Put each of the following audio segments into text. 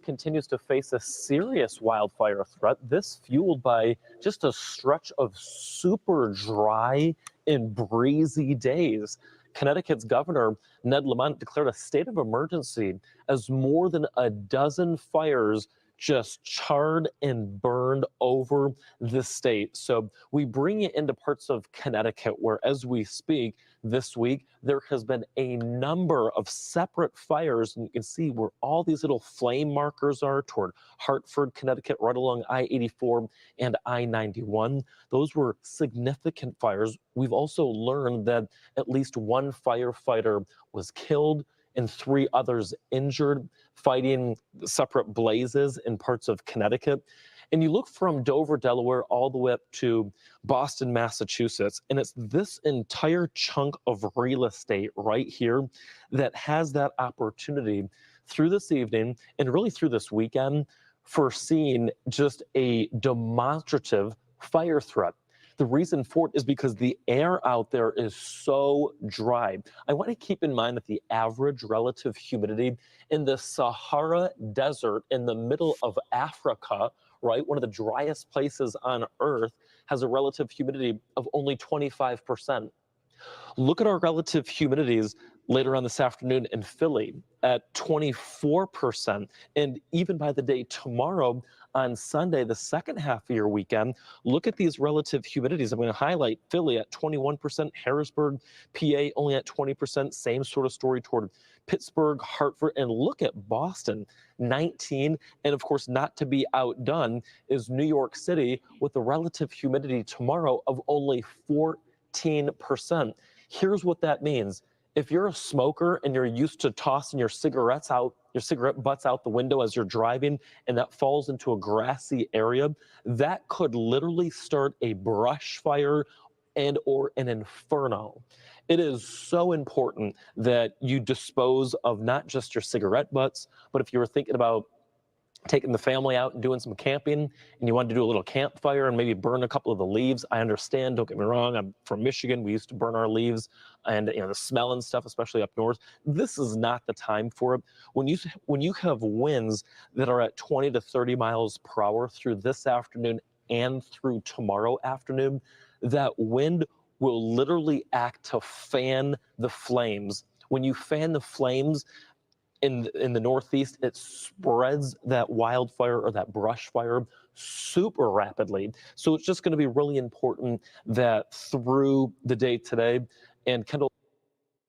Continues to face a serious wildfire threat, this fueled by just a stretch of super dry and breezy days. Connecticut's governor, Ned Lamont, declared a state of emergency as more than a dozen fires just charred and burned over the state. So we bring you into parts of Connecticut where, as we speak, this week, there has been a number of separate fires, and you can see where all these little flame markers are toward Hartford, Connecticut, right along I-84 and I-91. Those were significant fires. We've also learned that at least one firefighter was killed and 3 others injured fighting separate blazes in parts of Connecticut. And you look from Dover, Delaware, all the way up to Boston, Massachusetts, and it's this entire chunk of real estate right here that has that opportunity through this evening and really through this weekend for seeing just a demonstrative fire threat. The reason for it is because the air out there is so dry. I want to keep in mind that the average relative humidity in the Sahara Desert in the middle of Africa, right, one of the driest places on Earth, has a relative humidity of only 25%. Look at our relative humidities later on this afternoon in Philly at 24%. And even by the day tomorrow, on Sunday, the second half of your weekend, look at these relative humidities. I'm going to highlight Philly at 21%, Harrisburg, PA only at 20%, same sort of story toward Pittsburgh, Hartford, and look at Boston, 19. And of course, not to be outdone is New York City with a relative humidity tomorrow of only 14%. Here's what that means. If you're a smoker and you're used to tossing your cigarette butts out the window as you're driving, and that falls into a grassy area, that could literally start a brush fire and or an inferno. It is so important that you dispose of not just your cigarette butts, but if you were thinking about taking the family out and doing some camping and you wanted to do a little campfire and maybe burn a couple of the leaves, I understand, don't get me wrong, I'm from Michigan, we used to burn our leaves and the smell and stuff, especially up north. This is not the time for it. When you have winds that are at 20 to 30 miles per hour through this afternoon and through tomorrow afternoon, that wind will literally act to fan the flames. When you fan the flames, in the Northeast, it spreads that wildfire or that brush fire super rapidly. So it's just going to be really important that through the day today, and Kendall,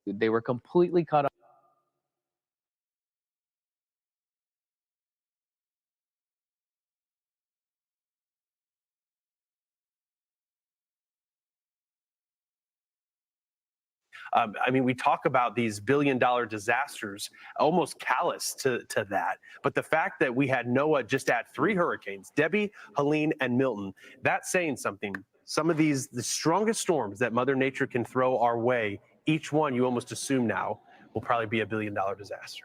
they were completely cut off. I mean, we talk about these billion-dollar disasters, almost callous to that. But the fact that we had NOAA just add 3 hurricanes, Debbie, Helene, and Milton, that's saying something. Some of the strongest storms that Mother Nature can throw our way, each one you almost assume now will probably be a billion-dollar disaster.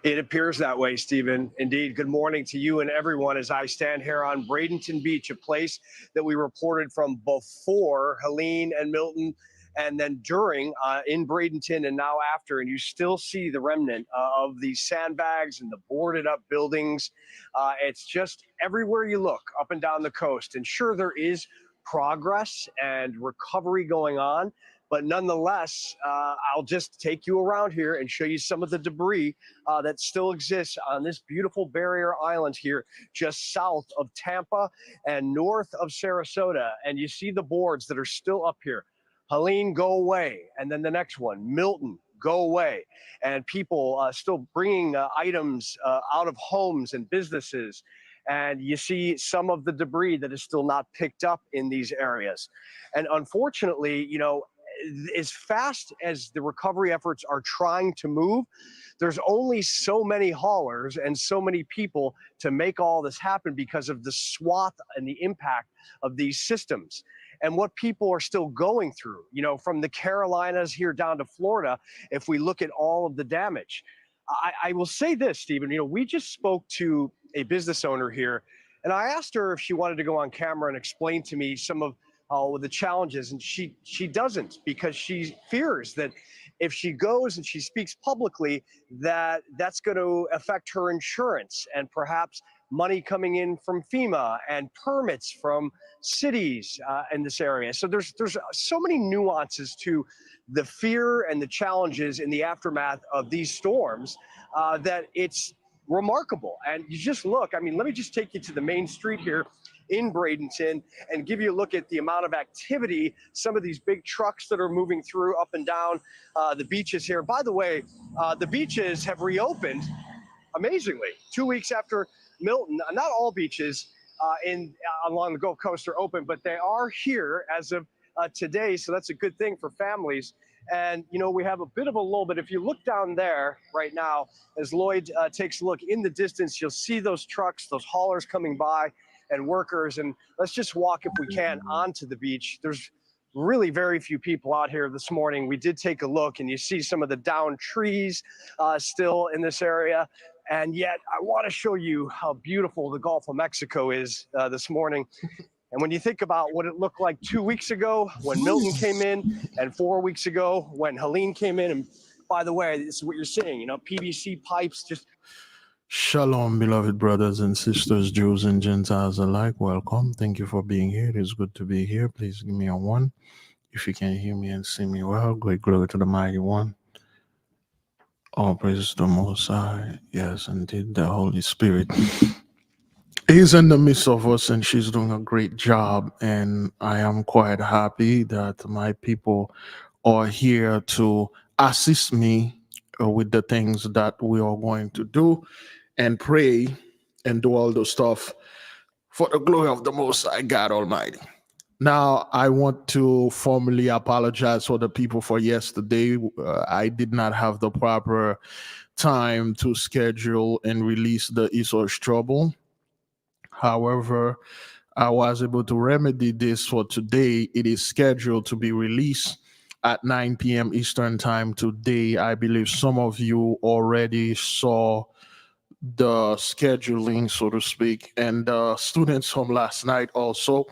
It appears that way, Stephen. Indeed, good morning to you and everyone as I stand here on Bradenton Beach, a place that we reported from before Helene and Milton and then during in Bradenton and now after. And you still see the remnant of these sandbags and the boarded up buildings. It's just everywhere you look up and down the coast. And sure, there is progress and recovery going on. But nonetheless, I'll just take you around here and show you some of the debris that still exists on this beautiful barrier island here, just south of Tampa and north of Sarasota. And you see the boards that are still up here. Helene, go away. And then the next one, Milton, go away. And people still bringing items out of homes and businesses. And you see some of the debris that is still not picked up in these areas. And unfortunately, as fast as the recovery efforts are trying to move, there's only so many haulers and so many people to make all this happen because of the swath and the impact of these systems. And what people are still going through, from the Carolinas here down to Florida, if we look at all of the damage. I will say this, Stephen, we just spoke to a business owner here, and I asked her if she wanted to go on camera and explain to me some of the challenges, and she doesn't, because she fears that if she goes and she speaks publicly, that's going to affect her insurance and perhaps money coming in from FEMA and permits from cities in this area. So there's so many nuances to the fear and the challenges in the aftermath of these storms that it's remarkable. And you just look, I mean, let me just take you to the main street here in Bradenton and give you a look at the amount of activity, some of these big trucks that are moving through up and down the beaches here. By the way, the beaches have reopened amazingly 2 weeks after Milton. Not all beaches along the Gulf Coast are open, but they are here as of today. So that's a good thing for families. And, you know, we have a bit of a lull, but if you look down there right now, as Lloyd takes a look in the distance, you'll see those trucks, those haulers coming by and workers. And let's just walk, if we can, onto the beach. There's really very few people out here this morning. We did take a look, and you see some of the downed trees still in this area. And yet I want to show you how beautiful the Gulf of Mexico is this morning. And when you think about what it looked like 2 weeks ago when Milton came in, and 4 weeks ago when Helene came in, and by the way, this is what you're seeing, you know, PVC pipes just. Shalom, beloved brothers and sisters, Jews and Gentiles alike. Welcome. Thank you for being here. It is good to be here. Please give me a 1. If you can hear me and see me well, great glory to the mighty one. All praises to the Most High. Yes, indeed, the Holy Spirit is in the midst of us, and she's doing a great job. And I am quite happy that my people are here to assist me with the things that we are going to do and pray and do all the stuff for the glory of the Most High God Almighty. Now, I want to formally apologize for the people for yesterday. I did not have the proper time to schedule and release the Esau's Trouble. However, I was able to remedy this for today. It is scheduled to be released at 9 p.m. Eastern Time today. I believe some of you already saw the scheduling, so to speak, and students from last night also.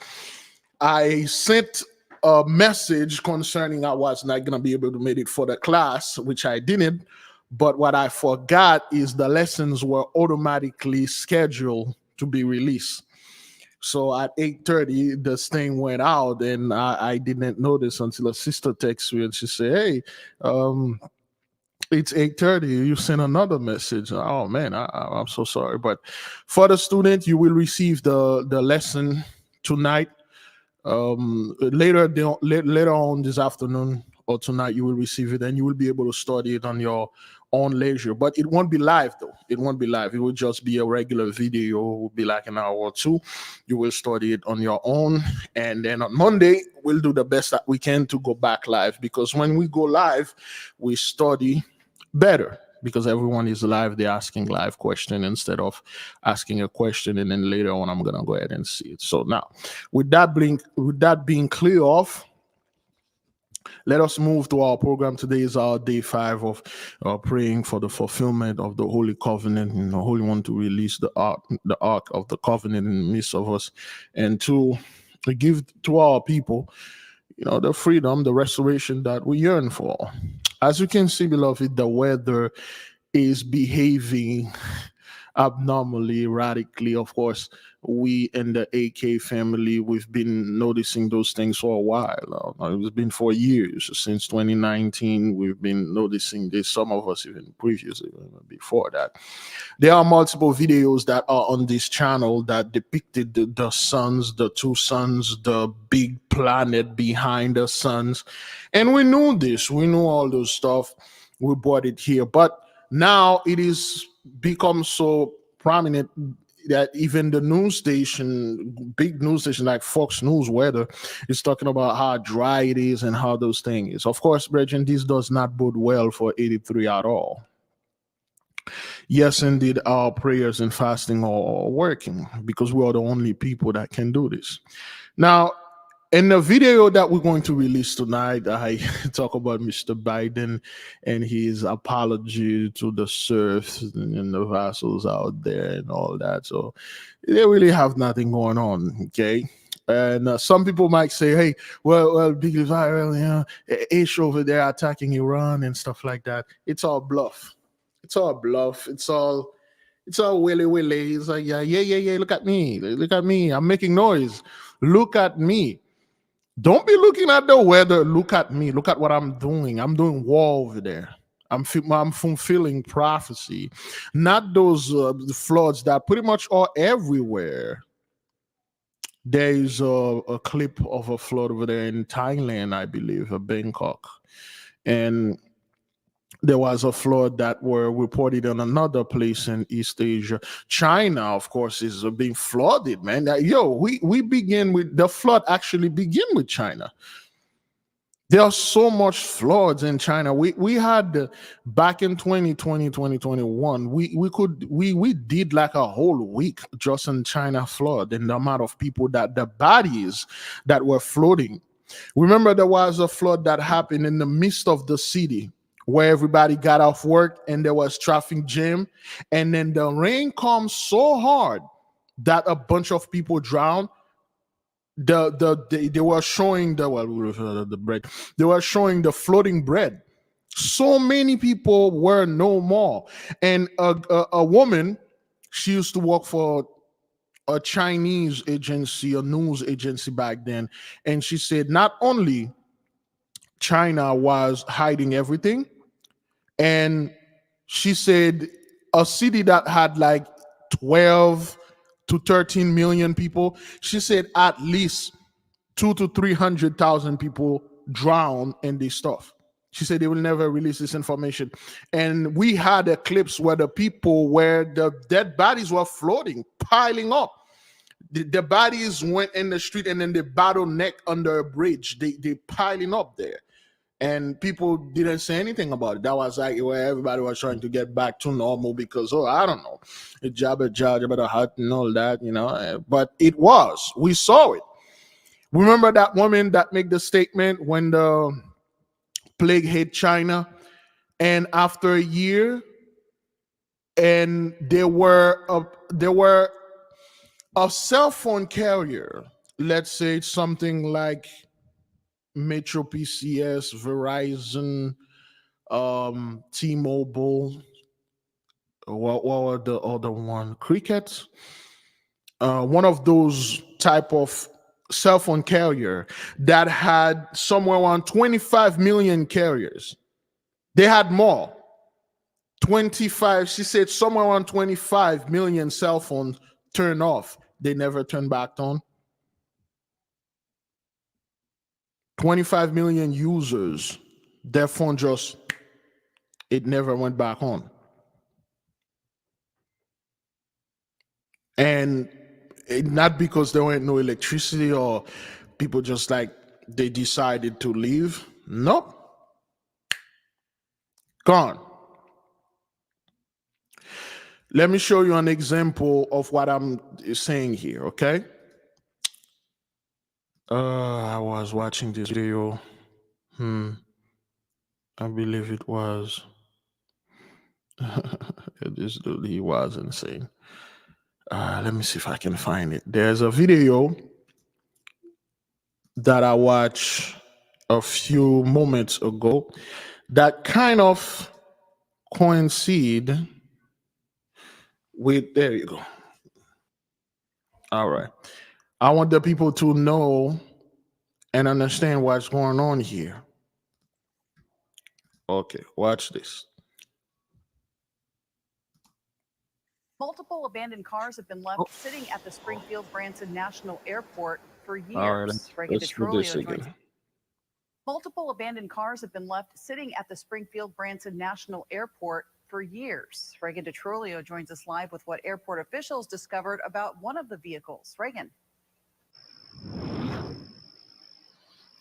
I sent a message concerning I was not going to be able to make it for the class, which I didn't. But what I forgot is the lessons were automatically scheduled to be released. So at 8:30, this thing went out, and I didn't notice until a sister texted me and she said, "Hey, it's 8:30. You sent another message." Oh man, I'm so sorry. But for the student, you will receive the lesson tonight. Later on this afternoon or tonight, you will receive it, and you will be able to study it on your own leisure. But it won't be live, though. It won't be live. It will just be a regular video. It will be like an hour or two. You will study it on your own, and then on Monday we'll do the best that we can to go back live, because when we go live, we study better. Because everyone is live, they're asking live question instead of asking a question and then later on I'm gonna go ahead and see it. So now, with that being clear off, let us move to our program. Today is our day 5 of praying for the fulfillment of the Holy Covenant, and the Holy One to release the Ark of the Covenant in the midst of us, and to give to our people, you know, the freedom, the restoration that we yearn for. As you can see, beloved, the weather is behaving abnormally, radically. Of course, we in the AK family, we've been noticing those things for a while. It's been for years. Since 2019, we've been noticing this. Some of us even previously, before that. There are multiple videos that are on this channel that depicted the suns, the 2 suns, the big planet behind the suns. And we knew this. We knew all those stuff. We brought it here. But now it is become so prominent that even the news station, big news station like Fox News Weather, is talking about how dry it is and how those things is. Of course, brethren, this does not bode well for 83 at all. Yes, indeed, our prayers and fasting are working, because we are the only people that can do this. Now, in the video that we're going to release tonight, I talk about Mr. Biden and his apology to the serfs and the vassals out there and all that. So they really have nothing going on, okay? And some people might say, "Hey, well, Big Levi, well, you know, Ish over there attacking Iran and stuff like that." It's all bluff. It's all bluff. It's all willy. He's like, yeah. Look at me. I'm making noise. Look at me. Don't be looking at the weather. Look at me. Look at what I'm doing. I'm doing war over there. I'm fulfilling prophecy, not those floods that pretty much are everywhere. There is a clip of a flood over there in Thailand, I believe, Bangkok, and there was a flood that were reported in another place in East Asia. China, of course, is being flooded, man. We begin with the flood. Actually, begin with China. There are so much floods in China. We had back in 2020, 2021, we did like a whole week just in China flood, and the amount of people that the bodies that were floating. Remember, there was a flood that happened in the midst of the city where everybody got off work and there was traffic jam, and then the rain comes so hard that a bunch of people drowned. They were showing the bread. They were showing the floating bread. So many people were no more. And a woman, she used to work for a Chinese agency, a news agency back then, and she said not only China was hiding everything, and she said a city that had like 12 to 13 million people, she said at least 200,000 to 300,000 people drowned in this stuff. She said they will never release this information. And we had eclipse where the dead bodies were floating, piling up. The bodies went in the street and then they bottleneck under a bridge. They piling up there. And people didn't say anything about it. That was like where everybody was trying to get back to normal because, I don't know, Jabba Hut and all that, you know. But it was. We saw it. Remember that woman that made the statement when the plague hit China, and after a year, and there were a cell phone carrier, let's say something like Metro PCS, Verizon, T-Mobile. What were the other one? Cricket. One of those type of cell phone carrier that had somewhere around 25 million carriers. They had more. 25. She said somewhere around 25 million cell phones turned off. They never turned back on. 25 million users, their phone it never went back on. And not because there weren't no electricity or people just like they decided to leave. Nope. Gone. Let me show you an example of what I'm saying here, okay? I was watching this video. I believe it was. This dude, he was insane. Let me see if I can find it. There's a video that I watched a few moments ago that kind of coincide with, there you go. All right. I want the people to know and understand what's going on here. Okay, watch this. Multiple abandoned cars have been left sitting at the Springfield Branson National Airport for years. All right, let's do this again. Multiple abandoned cars have been left sitting at the Springfield Branson National Airport for years. Reagan DeTrolio joins us live with what airport officials discovered about one of the vehicles. Reagan.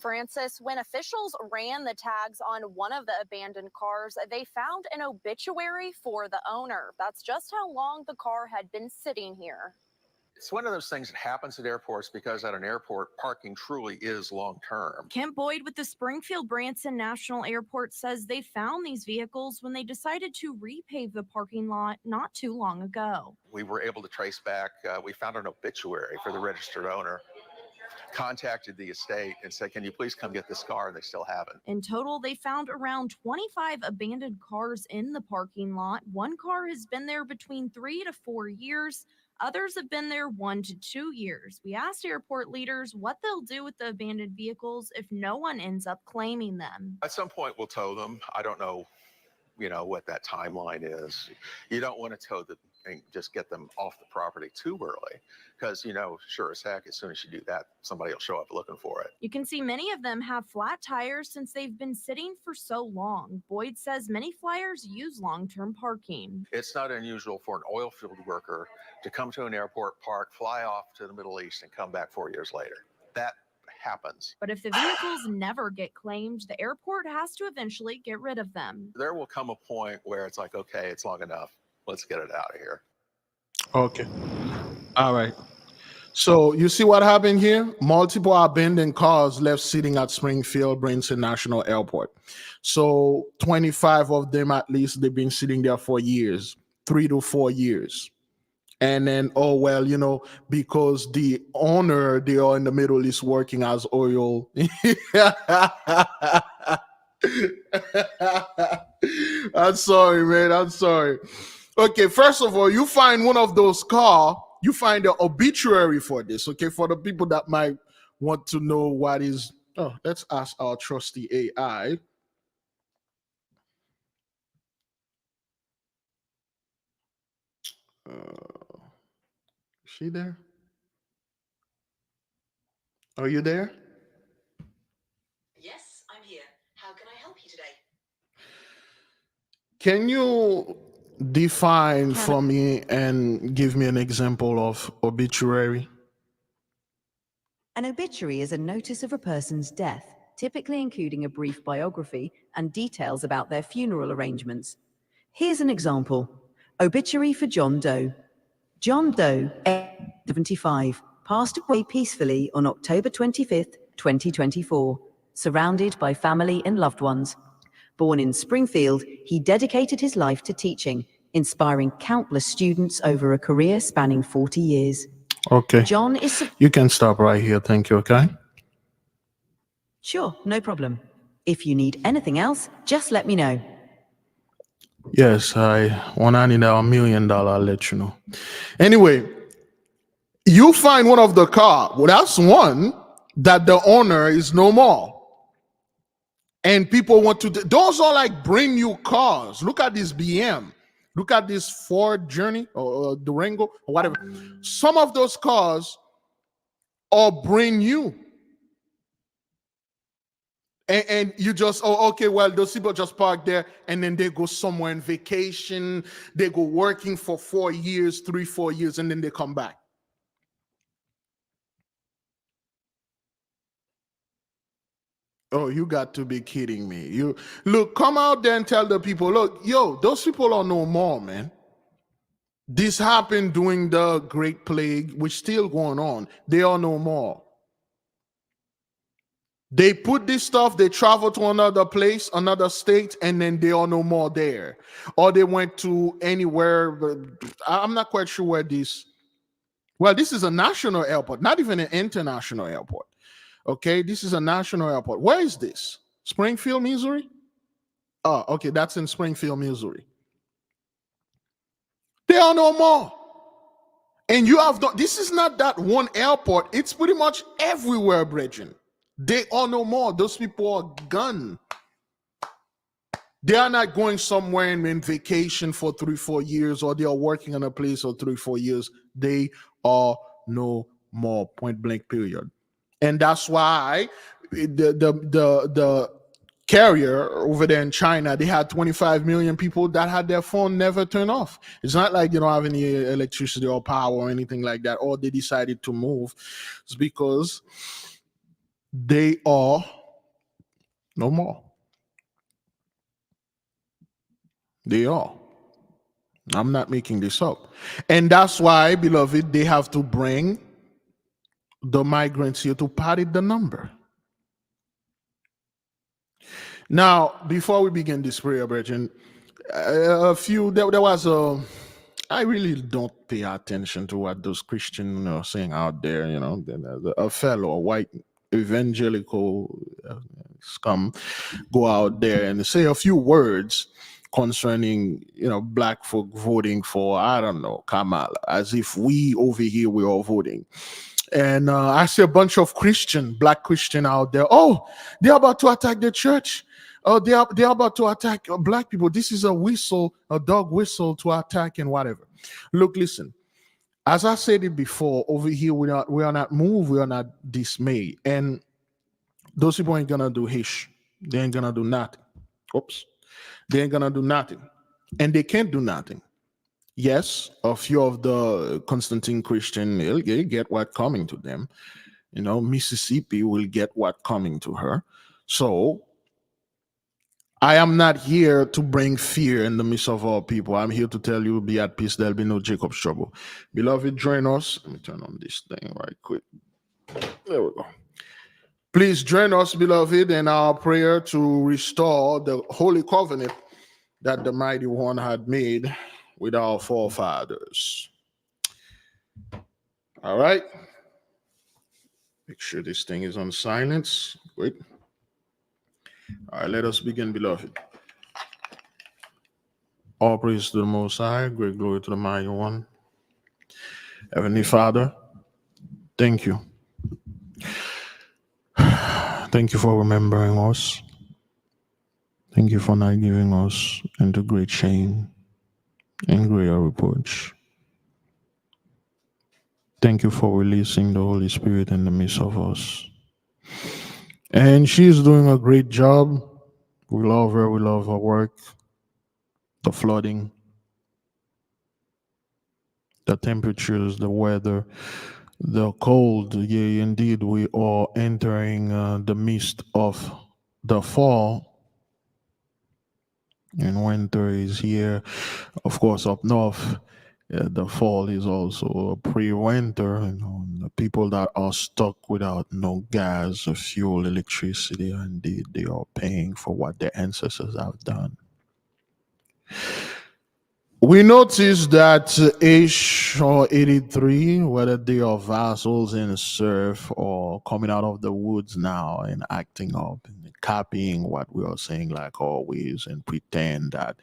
Francis, when officials ran the tags on one of the abandoned cars, they found an obituary for the owner. That's just how long the car had been sitting here. It's one of those things that happens at airports because at an airport, parking truly is long-term. Kent Boyd with the Springfield Branson National Airport says they found these vehicles when they decided to repave the parking lot not too long ago. We were able to trace back, we found an obituary for the registered owner contacted the estate and said, can you please come get this car? And they still haven't. In total, they found around 25 abandoned cars in the parking lot. One car has been there between 3 to 4 years. Others have been there 1 to 2 years. We asked airport leaders what they'll do with the abandoned vehicles if no one ends up claiming them. At some point, we'll tow them. I don't know, what that timeline is. You don't want to tow them and just get them off the property too early because, sure as heck, as soon as you do that, somebody will show up looking for it. You can see many of them have flat tires since they've been sitting for so long. Boyd says many flyers use long-term parking. It's not unusual for an oil field worker to come to an airport, park, fly off to the Middle East, and come back 4 years later. That happens. But if the vehicles never get claimed, the airport has to eventually get rid of them. There will come a point where it's like, okay, it's long enough. Let's get it out of here. Okay. All right. So you see what happened here? Multiple abandoned cars left sitting at Springfield Branson National Airport. So 25 of them at least, they've been sitting there for years, 3 to 4 years. And then, because the owner, they are in the Middle East working as oil. I'm sorry, man. I'm sorry. Okay, first of all, you find one of those cars, you find the obituary for this, okay? For the people that might want to know what is, let's ask our trusty AI. Is she there? Are you there? Yes, I'm here. How can I help you today? Can you define for me and give me an example of obituary? An obituary is a notice of a person's death, typically including a brief biography and details about their funeral arrangements. Here's an example. Obituary for John Doe. John Doe, 75, passed away peacefully on October 25th, 2024, surrounded by family and loved ones. Born in Springfield, he dedicated his life to teaching, inspiring countless students over a career spanning 40 years. Okay. John is... You can stop right here. Thank you, okay? Sure, no problem. If you need anything else, just let me know. Yes, when I need $1 million, I'll let you know. Anyway, you find one of the car. Well, that's one that the owner is no more. And people want to, those are like brand new cars. Look at this BM. Look at this Ford Journey or Durango or whatever. Some of those cars are brand new. And you just, okay, well, those people just park there and then they go somewhere on vacation. They go working for 4 years, 3, 4 years, and then they come back. Oh, you got to be kidding me. You look, come out there and tell the people, look, those people are no more, man. This happened during the Great Plague, which still going on. They are no more. They put this stuff, they travel to another place, another state, and then they are no more there. Or they went to anywhere, but I'm not quite sure where this, well, this is a national airport, not even an international airport. Okay, this is a national airport. Where is this? Springfield, Missouri? Oh, okay, that's in Springfield, Missouri. They are no more. And you have, this is not that one airport. It's pretty much everywhere, brethren. They are no more. Those people are gone. They are not going somewhere and in vacation for 3, 4 years, or they are working in a place for 3, 4 years. They are no more. Point blank, period. And that's why the carrier over there in China, they had 25 million people that had their phone never turned off. It's not like they don't have any electricity or power or anything like that, or they decided to move. It's because they are no more. They are. I'm not making this up. And that's why, beloved, they have to bring the migrants here to party the number. Now, before we begin this prayer, brethren, there was I really don't pay attention to what those Christians are saying out there. A fellow white evangelical scum go out there and say a few words concerning black folk voting for, I don't know, Kamala, as if we over here we are voting. And I see a bunch of black Christian out there. Oh, they're about to attack the church. Oh, they're about to attack black people. This is a dog whistle to attack and whatever. Look, listen. As I said it before, over here we are not moved, we are not dismayed, and those people ain't gonna do hish. They ain't gonna do nothing. Oops, they ain't gonna do nothing, and they can't do nothing. Yes, a few of the Constantine Christian they'll get what coming to them. Mississippi will get what coming to her. So I am not here to bring fear in the midst of our people. I'm here to tell you, be at peace. There'll be no Jacob's trouble. Beloved, join us. Let me turn on this thing right quick. There we go. Please join us, beloved, in our prayer to restore the holy covenant that the Mighty One had made with our forefathers. All right. Make sure this thing is on silence. Wait. All right, let us begin, beloved. All praise to the Most High, great glory to the Mighty One. Heavenly Father, thank you. Thank you for remembering us. Thank you for not giving us into great shame and greater reproach. Thank you for releasing the Holy Spirit in the midst of us. And she's doing a great job. We love her. We love her work. The flooding, the temperatures, the weather, the cold. Yea, indeed, we are entering the midst of the fall. And winter is here. Of course, up north, the fall is also a pre-winter. The people that are stuck without no gas, fuel, electricity, indeed, they are paying for what their ancestors have done. We notice that Ish or 83, whether they are vassals in serf or coming out of the woods now and acting up and copying what we are saying like always and pretend that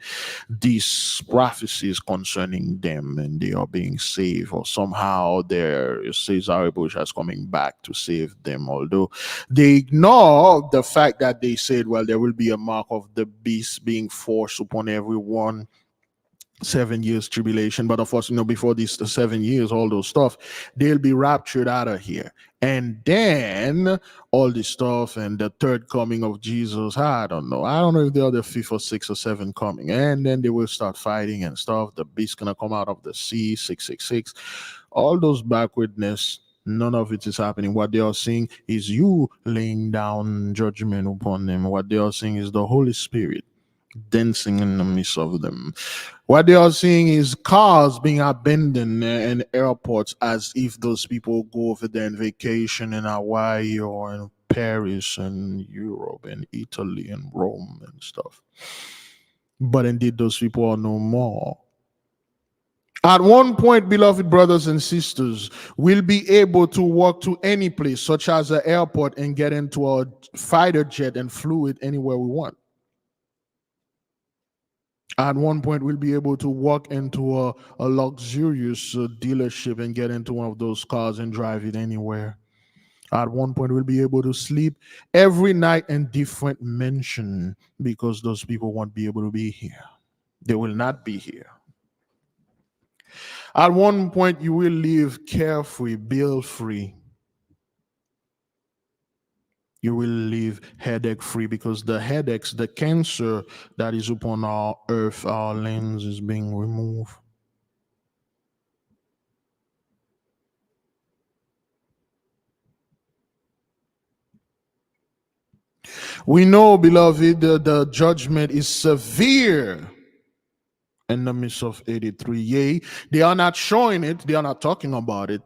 these prophecies concerning them and they are being saved, or somehow there Cesare Bush is coming back to save them, although they ignore the fact that they said, well, there will be a mark of the beast being forced upon everyone. 7 years tribulation, but of course, before these 7 years, all those stuff, they'll be raptured out of here. And then all this stuff and the third coming of Jesus, I don't know if they're the 5th or 6th or 7th coming. And then they will start fighting and stuff. The beast gonna come out of the sea, 666. All those backwardness, none of it is happening. What they are seeing is you laying down judgment upon them. What they are seeing is the Holy Spirit dancing in the midst of them. What they are seeing is cars being abandoned in airports as if those people go over there on vacation in Hawaii or in Paris and Europe and Italy and Rome and stuff. But indeed, those people are no more. At one point, beloved brothers and sisters, we'll be able to walk to any place, such as an airport, and get into a fighter jet and fly it anywhere we want. At one point, we'll be able to walk into a luxurious dealership and get into one of those cars and drive it anywhere. At one point, we'll be able to sleep every night in different mansion because those people won't be able to be here. They will not be here. At one point, you will live carefree, bill-free. You will live headache-free because the headaches, the cancer that is upon our earth, our lands, is being removed. We know, beloved, the judgment is severe in the midst of 83. Yea, they are not showing it, they are not talking about it.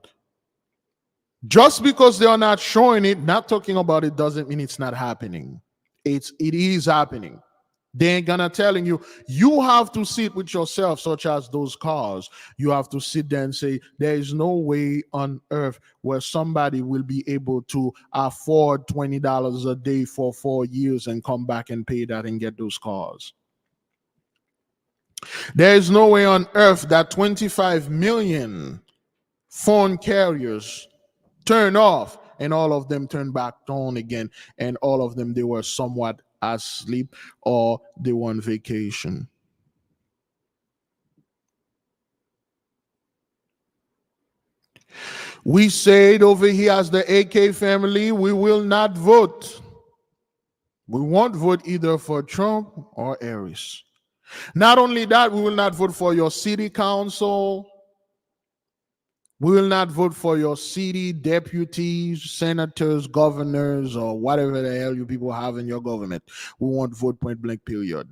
Just because they are not showing it, not talking about it, doesn't mean it's not happening. It is happening. They ain't gonna telling you. You have to sit with yourself, such as those cars. You have to sit there and say, there is no way on earth where somebody will be able to afford $20 a day for 4 years and come back and pay that and get those cars. There is no way on earth that 25 million phone carriers turn off and all of them turn back on again, and all of them, they were somewhat asleep or they were on vacation. We said over here as the AK family, we will not vote. We won't vote either for Trump or Harris. Not only that, we will not vote for your city council. We will not vote for your city deputies, senators, governors, or whatever the hell you people have in your government. We won't vote, point blank, period.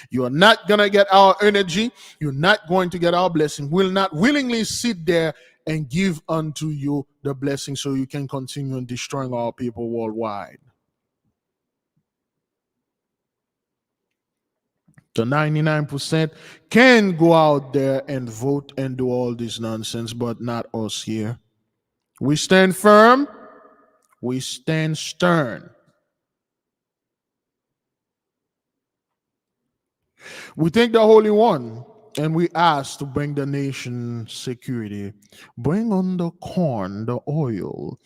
You are not going to get our energy. You're not going to get our blessing. We'll not willingly sit there and give unto you the blessing so you can continue destroying our people worldwide. The 99% can go out there and vote and do all this nonsense, but not us here. We stand firm. We stand stern. We thank the Holy One and we ask to bring the nation security. Bring on the corn, the oil.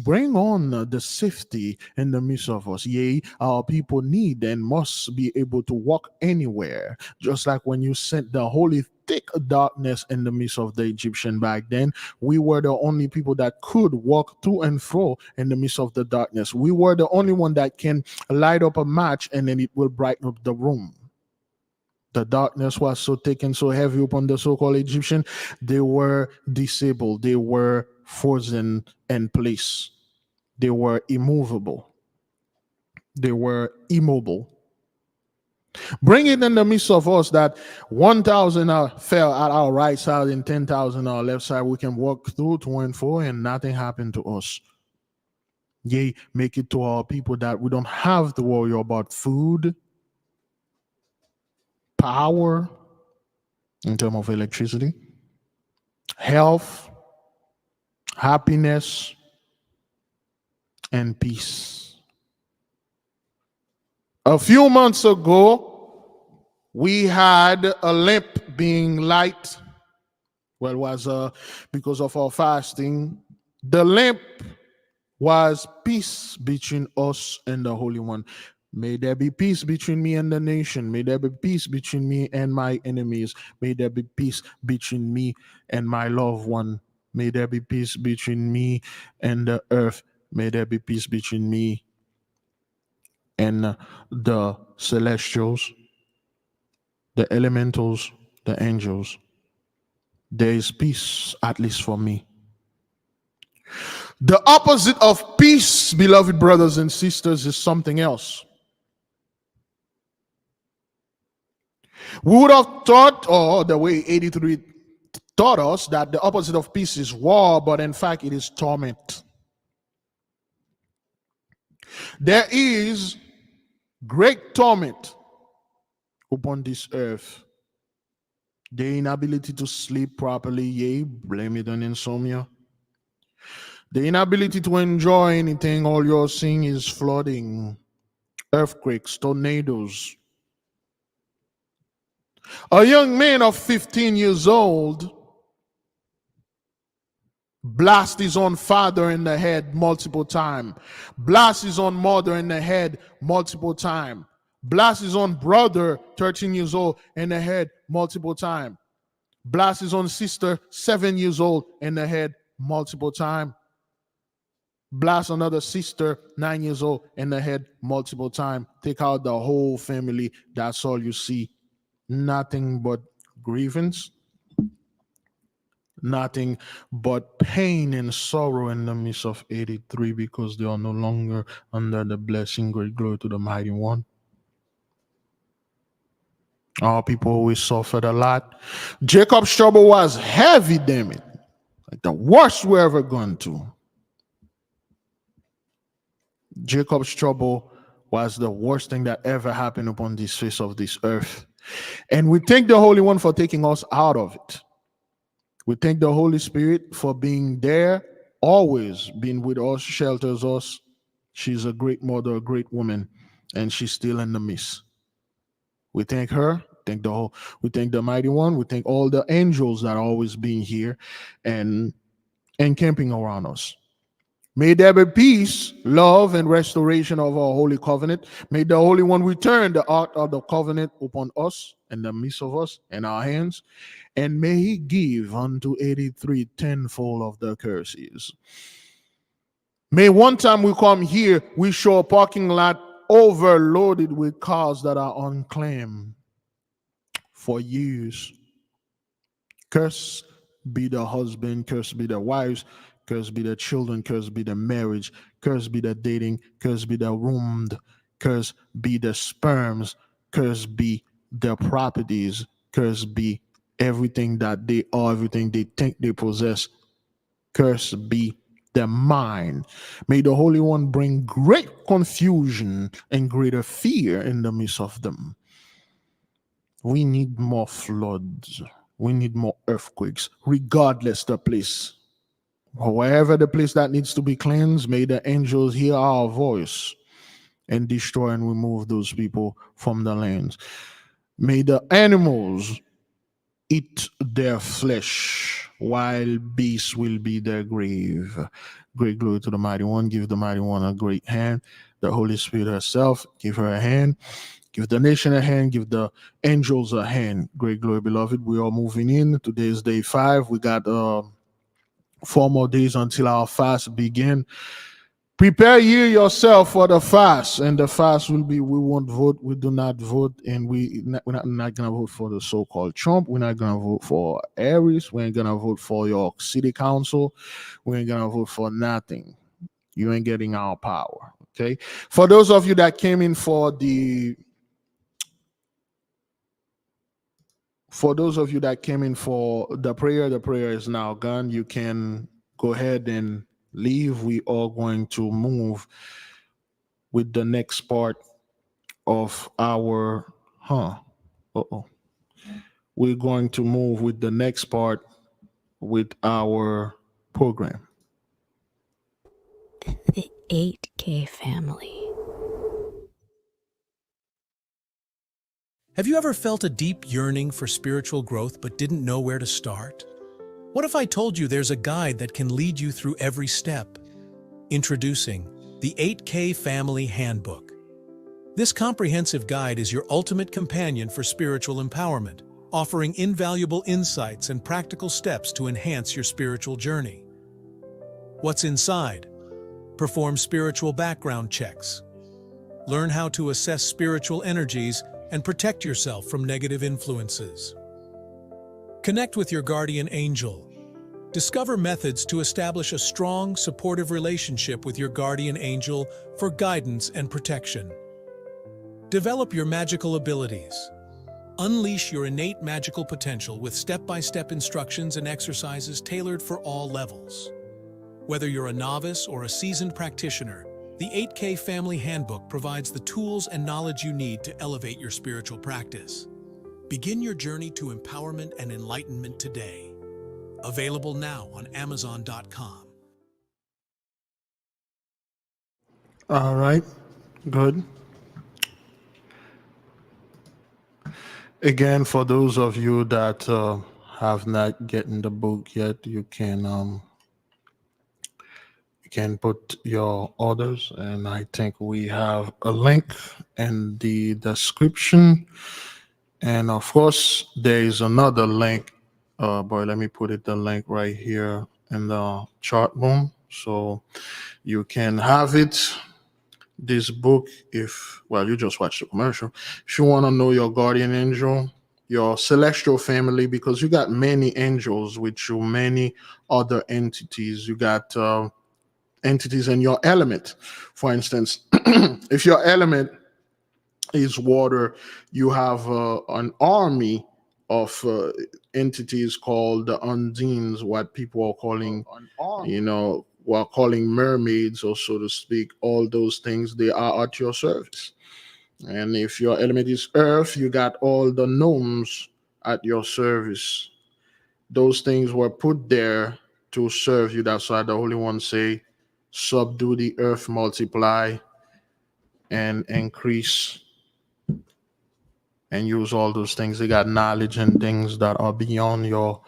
Bring on the safety in the midst of us. Yea, our people need and must be able to walk anywhere. Just like when you sent the holy thick darkness in the midst of the Egyptian back then, we were the only people that could walk to and fro in the midst of the darkness. We were the only one that can light up a match and then it will brighten up the room. The darkness was so thick and so heavy upon the so-called Egyptian, they were disabled. They were frozen in place. They were immovable. They were immobile. Bring it in the midst of us that 1,000 fell at our right side and 10,000 on our left side. We can walk through to and fro and nothing happened to us. Yea, make it to our people that we don't have to worry about food, power, in terms of electricity, health, happiness, and peace. A few months ago, we had a lamp being light. Well, it was because of our fasting. The lamp was peace between us and the Holy One. May there be peace between me and the nation. May there be peace between me and my enemies. May there be peace between me and my loved one. May there be peace between me and the earth. May there be peace between me and the celestials, the elementals, the angels. There is peace, at least for me. The opposite of peace, beloved brothers and sisters, is something else. We would have thought, or the way 83 taught us, that the opposite of peace is war, but in fact it is torment. There is great torment upon this earth. The inability to sleep properly, yea, blame it on insomnia. The inability to enjoy anything, all you're seeing is flooding, earthquakes, tornadoes. A young man of 15 years old blast his own father in the head multiple times. Blast his own mother in the head multiple times. Blast his own brother, 13 years old, in the head multiple times. Blast his own sister, 7 years old, in the head multiple times. Blast another sister, 9 years old, in the head multiple times. Take out the whole family. That's all you see. Nothing but grievance. Nothing but pain and sorrow in the midst of 83 because they are no longer under the blessing. Great glory to the Mighty One. Our people always suffered a lot. Jacob's trouble was heavy, damn it. Like the worst we ever gone to. Jacob's trouble was the worst thing that ever happened upon this face of this earth. And we thank the Holy One for taking us out of it. We thank the Holy Spirit for being there, always being with us, shelters us. She's a great mother, a great woman, and she's still in the midst. We thank her, we thank the Mighty One, we thank all the angels that are always being here and encamping around us. May there be peace, love, and restoration of our holy covenant. May the Holy One return the ark of the covenant upon us, in the midst of us, in our hands, and may he give unto 83 tenfold of the curses. May one time we come here, we show a parking lot overloaded with cars that are unclaimed for years. Curse be the husband, curse be the wives, curse be the children, curse be the marriage, curse be the dating, curse be the wombed, curse be the sperms, curse be the properties, curse be everything that they are, everything they think they possess. Curse be their mind. May the Holy One bring great confusion and greater fear in the midst of them. We need more floods. We need more earthquakes, regardless the place. Wherever the place that needs to be cleansed, may the angels hear our voice and destroy and remove those people from the lands. May the animals eat their flesh, while beasts will be their grave. Great glory to the Mighty One. Give the Mighty One a great hand. The Holy Spirit herself, give her a hand. Give the nation a hand. Give the angels a hand. Great glory, beloved. We are moving in. Today is day 5. We got 4 more days until our fast begin. Prepare ye yourself for the fast, and the fast will be, we won't vote, we do not vote, and we're not going to vote for the so-called Trump. We're not going to vote for Harris. We ain't going to vote for your city council. We ain't going to vote for nothing. You ain't getting our power, okay? For those of you that came in for the prayer is now gone. You can go ahead and leave. We are going to move with the next part of our we're going to move with the next part with our program. The 8K family. Have you ever felt a deep yearning for spiritual growth but didn't know where to start? What if I told you there's a guide that can lead you through every step? Introducing the 8K Family Handbook. This comprehensive guide is your ultimate companion for spiritual empowerment, offering invaluable insights and practical steps to enhance your spiritual journey. What's inside? Perform spiritual background checks. Learn how to assess spiritual energies and protect yourself from negative influences. Connect with your guardian angel. Discover methods to establish a strong, supportive relationship with your guardian angel for guidance and protection. Develop your magical abilities. Unleash your innate magical potential with step-by-step instructions and exercises tailored for all levels. Whether you're a novice or a seasoned practitioner, the 8K Family Handbook provides the tools and knowledge you need to elevate your spiritual practice. Begin your journey to empowerment and enlightenment today. Available now on Amazon.com. All right, good. Again, for those of you that have not gotten the book yet, you can put your orders, and I think we have a link in the description. And of course, there is another link. Let me put the link right here in the chat room, so you can have it. This book, you just watch the commercial. If you want to know your guardian angel, your celestial family, because you got many angels with you, many other entities. You got entities in your element. For instance, if your element is water, you have an army of entities called the undines, what people are calling, we're calling mermaids, or so to speak, all those things, they are at your service. And if your element is earth, you got all the gnomes at your service. Those things were put there to serve you. That's why the Holy One say, subdue the earth, multiply, and increase, and use all those things. They got knowledge and things that are beyond your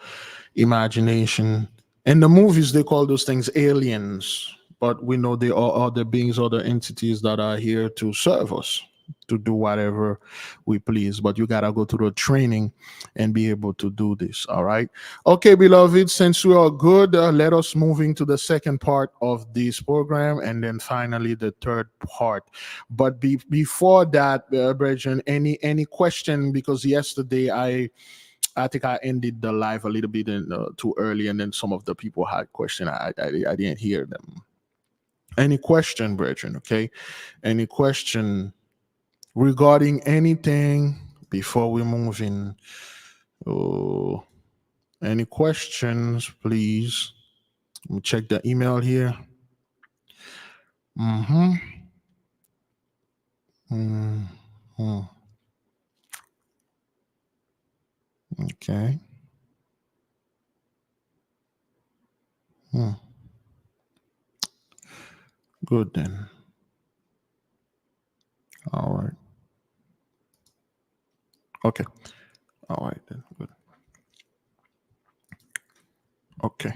imagination. In the movies, they call those things aliens, but we know they are other beings, other entities that are here to serve us, to do whatever we please. But you gotta go through the training and be able to do this. All right. Okay, beloved, since we are good, let us move into the second part of this program, and then finally the third part. But before that, brethren, any question? Because yesterday I think I ended the live a little bit too early, and then some of the people had questions. I didn't hear them. Any question, brethren? Okay, any question regarding anything before we move in? Oh, any questions, please? Let me check the email here. Mm-hmm. Mm-hmm. Okay. Good then. All right. Okay. All right then. Good. Okay.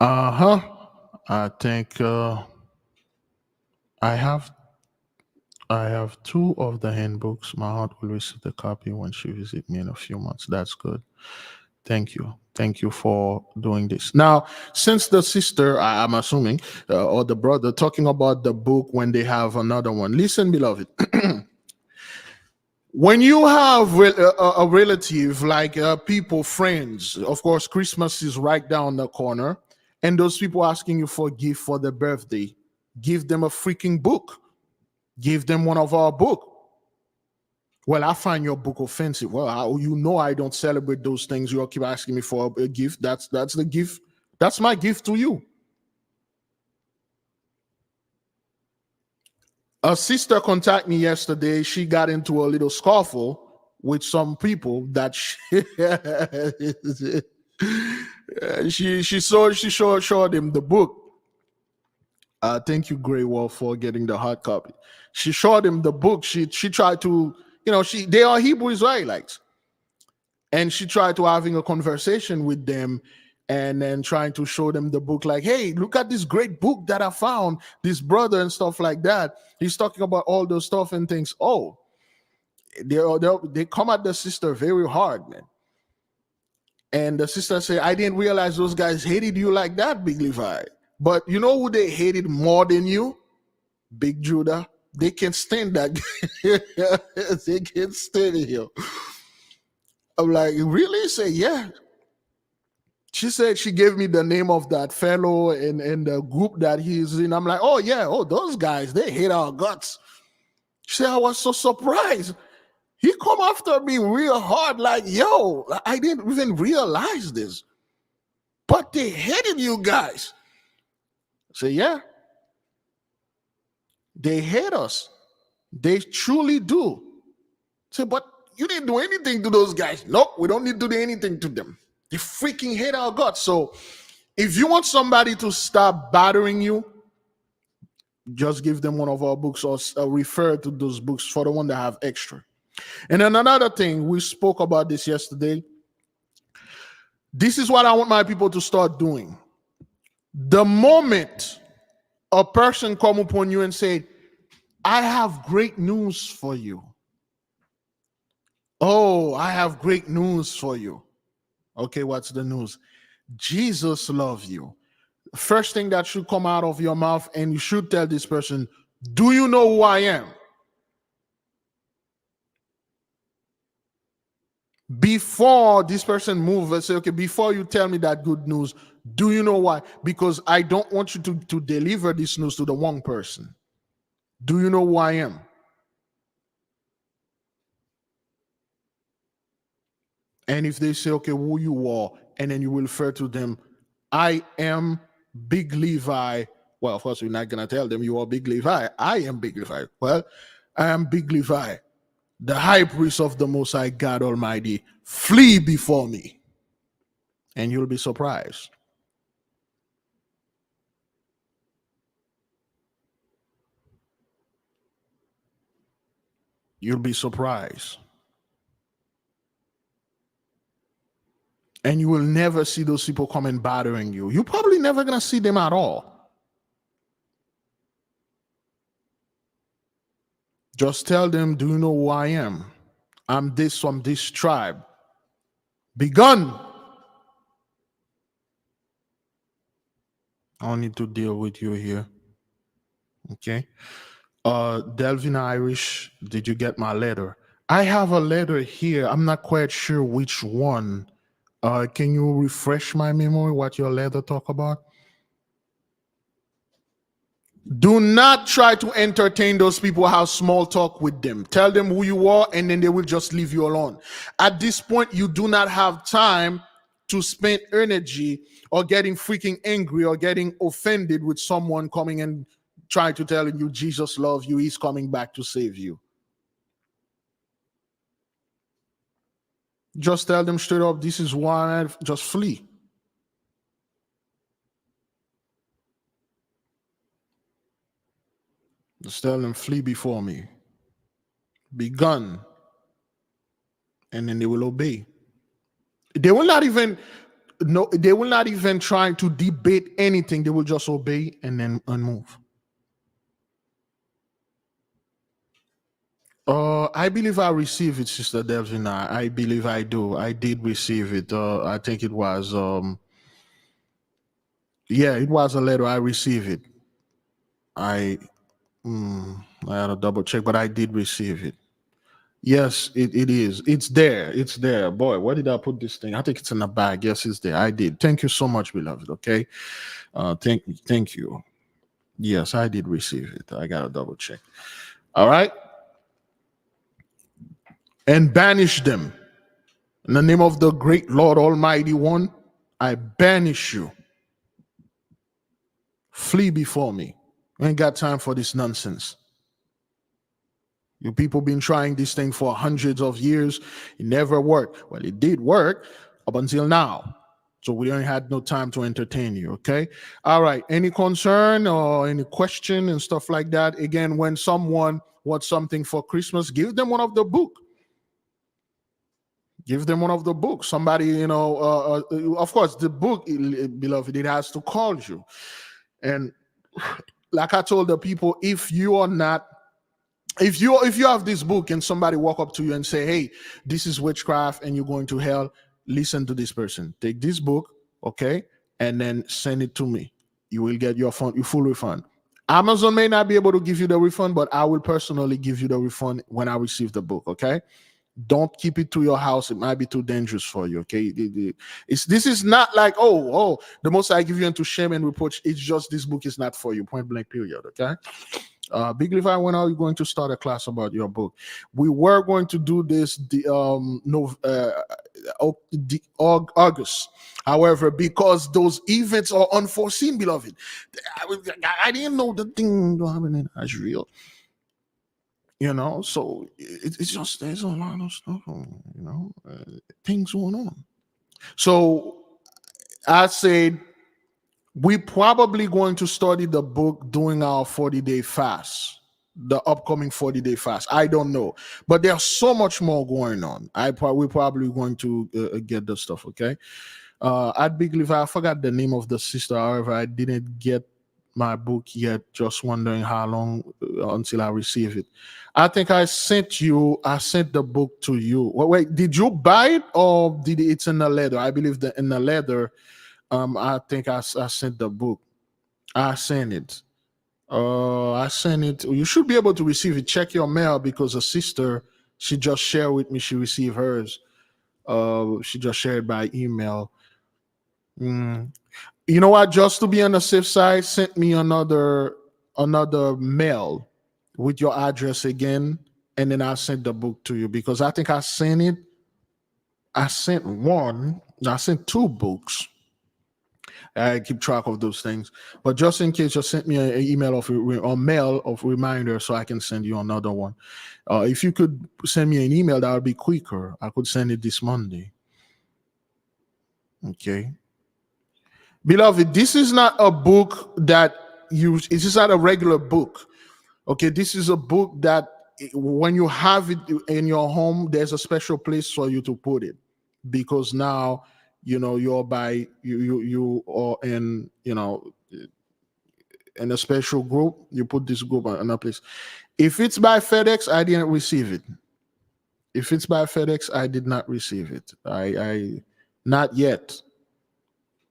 I think I have two of the handbooks. My heart will receive the copy when she visits me in a few months. That's good. Thank you. Thank you for doing this. Now, since the sister, I'm assuming, or the brother, talking about the book when they have another one. Listen, beloved. When you have a relative, like people, friends, of course, Christmas is right down the corner, and those people asking you for a gift for their birthday, give them a freaking book. Give them one of our book. Well, I find your book offensive. Well, I don't celebrate those things. You all keep asking me for a gift. That's the gift. That's my gift to you. A sister contacted me yesterday. She got into a little scuffle with some people that she showed him the book. Thank you, Grey Wolf, for getting the hard copy. She showed him the book. She tried to, they are Hebrew Israelites, and she tried to having a conversation with them, and then trying to show them the book, like, hey, look at this great book that I found, this brother and stuff like that. He's talking about all those stuff and things. Oh, they come at the sister very hard, man. And the sister said, I didn't realize those guys hated you like that, Big Levi. But you know who they hated more than you? Big Judah. They can't stand that. They can't stand it here. I'm like, really? Say, yeah. She said she gave me the name of that fellow in the group that he's in. I'm like, oh, yeah. Oh, those guys, they hate our guts. She said, I was so surprised. He come after me real hard, like, yo, I didn't even realize this. But they hated you guys. I say, yeah. They hate us. They truly do. Say, but you didn't do anything to those guys. Nope, we don't need to do anything to them. They freaking hate our God. So if you want somebody to stop bothering you, just give them one of our books, or refer to those books for the one that have extra. And then another thing, we spoke about this yesterday. This is what I want my people to start doing. The moment a person come upon you and say, I have great news for you. Oh, I have great news for you. Okay, what's the news? Jesus loves you. First thing that should come out of your mouth, and you should tell this person, do you know who I am? Before this person moves and say, okay, before you tell me that good news, do you know why? Because I don't want you to deliver this news to the wrong person. Do you know who I am? And if they say, okay, who you are, and then you will refer to them, I am Big Levi. Well, of course, we're not going to tell them you are Big Levi. I am Big Levi. Well, I am Big Levi, the high priest of the Most High God Almighty. Flee before me, and you'll be surprised. You'll be surprised. And you will never see those people coming bothering you. You're probably never going to see them at all. Just tell them, do you know who I am? I'm this from this tribe. Be gone. I don't need to deal with you here. Okay. Delvin Irish, did you get my letter? I have a letter here. I'm not quite sure which one. Can you refresh my memory what your letter talk about? Do not try to entertain those people, have small talk with them. Tell them who you are, and then they will just leave you alone. At this point, you do not have time to spend energy or getting freaking angry or getting offended with someone coming and trying to tell you Jesus loves you, he's coming back to save you. Just tell them straight up, this is why I just flee. Just tell them, flee before me. Be gone. And then they will obey. They will not even try to debate anything. They will just obey and then move. I believe I received it, Sister Delvina. I believe I do. I did receive it. I think it was it was a letter. I received it. I had to double check, but I did receive it. Yes, it is. It's there. It's there. Boy, where did I put this thing? I think it's in the bag. Yes, it's there. I did. Thank you so much, beloved. Okay. Thank you. Yes, I did receive it. I gotta double check. All right. And banish them. In the name of the great Lord Almighty One, I banish you. Flee before me. We ain't got time for this nonsense. You people been trying this thing for hundreds of years. It never worked. Well, it did work up until now. So we ain't had no time to entertain you, okay? All right. Any concern or any question and stuff like that? Again, when someone wants something for Christmas, give them one of the book. Give them one of the books. Somebody, of course, the book, beloved, it has to call you. And like I told the people, if you have this book and somebody walk up to you and say, hey, this is witchcraft and you're going to hell, listen to this person. Take this book, okay, and then send it to me. You will get your full refund. Amazon may not be able to give you the refund, but I will personally give you the refund when I receive the book, okay? Don't keep it to your house. It might be too dangerous for you, okay? This is not like, the most I give you into shame and reproach. It's just this book is not for you, point blank period, okay? Big Levi, when are you going to start a class about your book? We were going to do this August. However, because those events are unforeseen, beloved, I didn't know the thing happening in Israel. So it's just, there's a lot of stuff, things going on. So I said, we're probably going to study the book during our 40-day fast, the upcoming 40-day fast. I don't know, but there's so much more going on. We're probably going to get the stuff, okay? At Big Levi, I forgot the name of the sister. However, I didn't get my book yet, just wondering how long until I receive it. I think I sent the book to you. Wait, did you buy it or it's in the letter? I believe that in the letter, I think I sent the book. I sent it. You should be able to receive it. Check your mail because a sister, she just shared with me, she received hers. She just shared by email. You know what? Just to be on the safe side, sent me another mail with your address again, and then I sent the book to you because I think I sent it. I sent two books, I keep track of those things. But just in case, just send me an email or mail of reminder so I can send you another one. If you could send me an email, that would be quicker. I could send it this Monday. Okay. Beloved, this is not a book that this is not a regular book. Okay, this is a book that when you have it in your home, there's a special place for you to put it, because now you're you are in in a special group. You put this group in a place. If it's by FedEx, I didn't receive it. If it's by FedEx, I did not receive it. I not yet.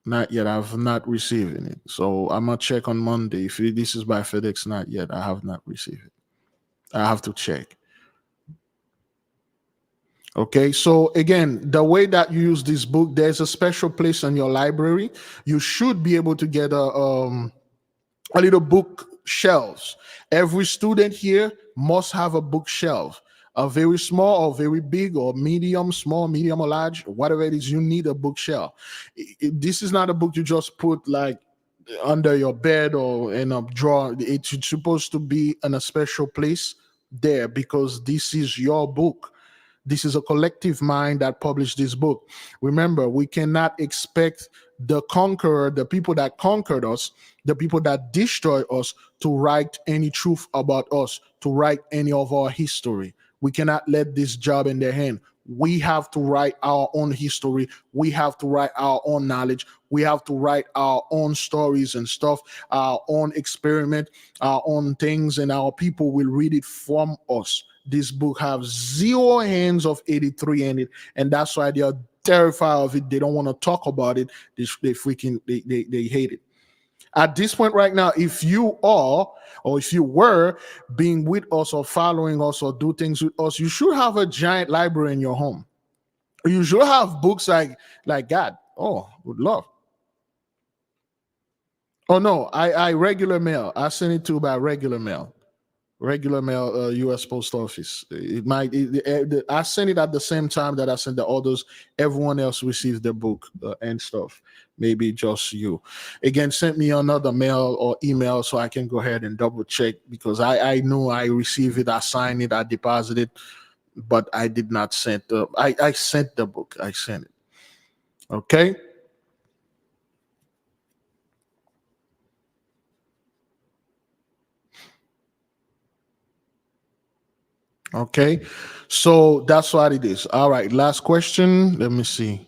Not yet. I've not received it. So I'm gonna check on Monday. If this is by FedEx, not yet. I have not received it. I have to check. Okay, so again, the way that you use this book, there's a special place in your library. You should be able to get a little book shelves. Every student here must have a bookshelf. A very small or very big or medium, small, medium or large, whatever it is, you need a bookshelf. This is not a book you just put like under your bed or in a drawer. It's supposed to be in a special place there, because this is your book. This is a collective mind that published this book. Remember, we cannot expect the conqueror, the people that conquered us, the people that destroyed us, to write any truth about us, to write any of our history. We cannot let this job in their hand. We have to write our own history. We have to write our own knowledge. We have to write our own stories and stuff, our own experiment, our own things, and our people will read it from us. This book has 0 hands of 83 in it, and that's why they are terrified of it. They don't want to talk about it. They hate it. At this point right now, if you are, or if you were being with us or following us or do things with us, you should have a giant library in your home. You should have books like that. Oh, would love. Oh no, I regular mail. I send it to you by regular mail. Regular mail, U.S. Post Office. I send it at the same time that I send the others. Everyone else receives the book and stuff. Maybe just you. Again, send me another mail or email so I can go ahead and double check, because I know I received it, I signed it, I deposited, but I did not send I sent the book. I sent it. Okay. Okay, so that's what it is. All right, last question. Let me see.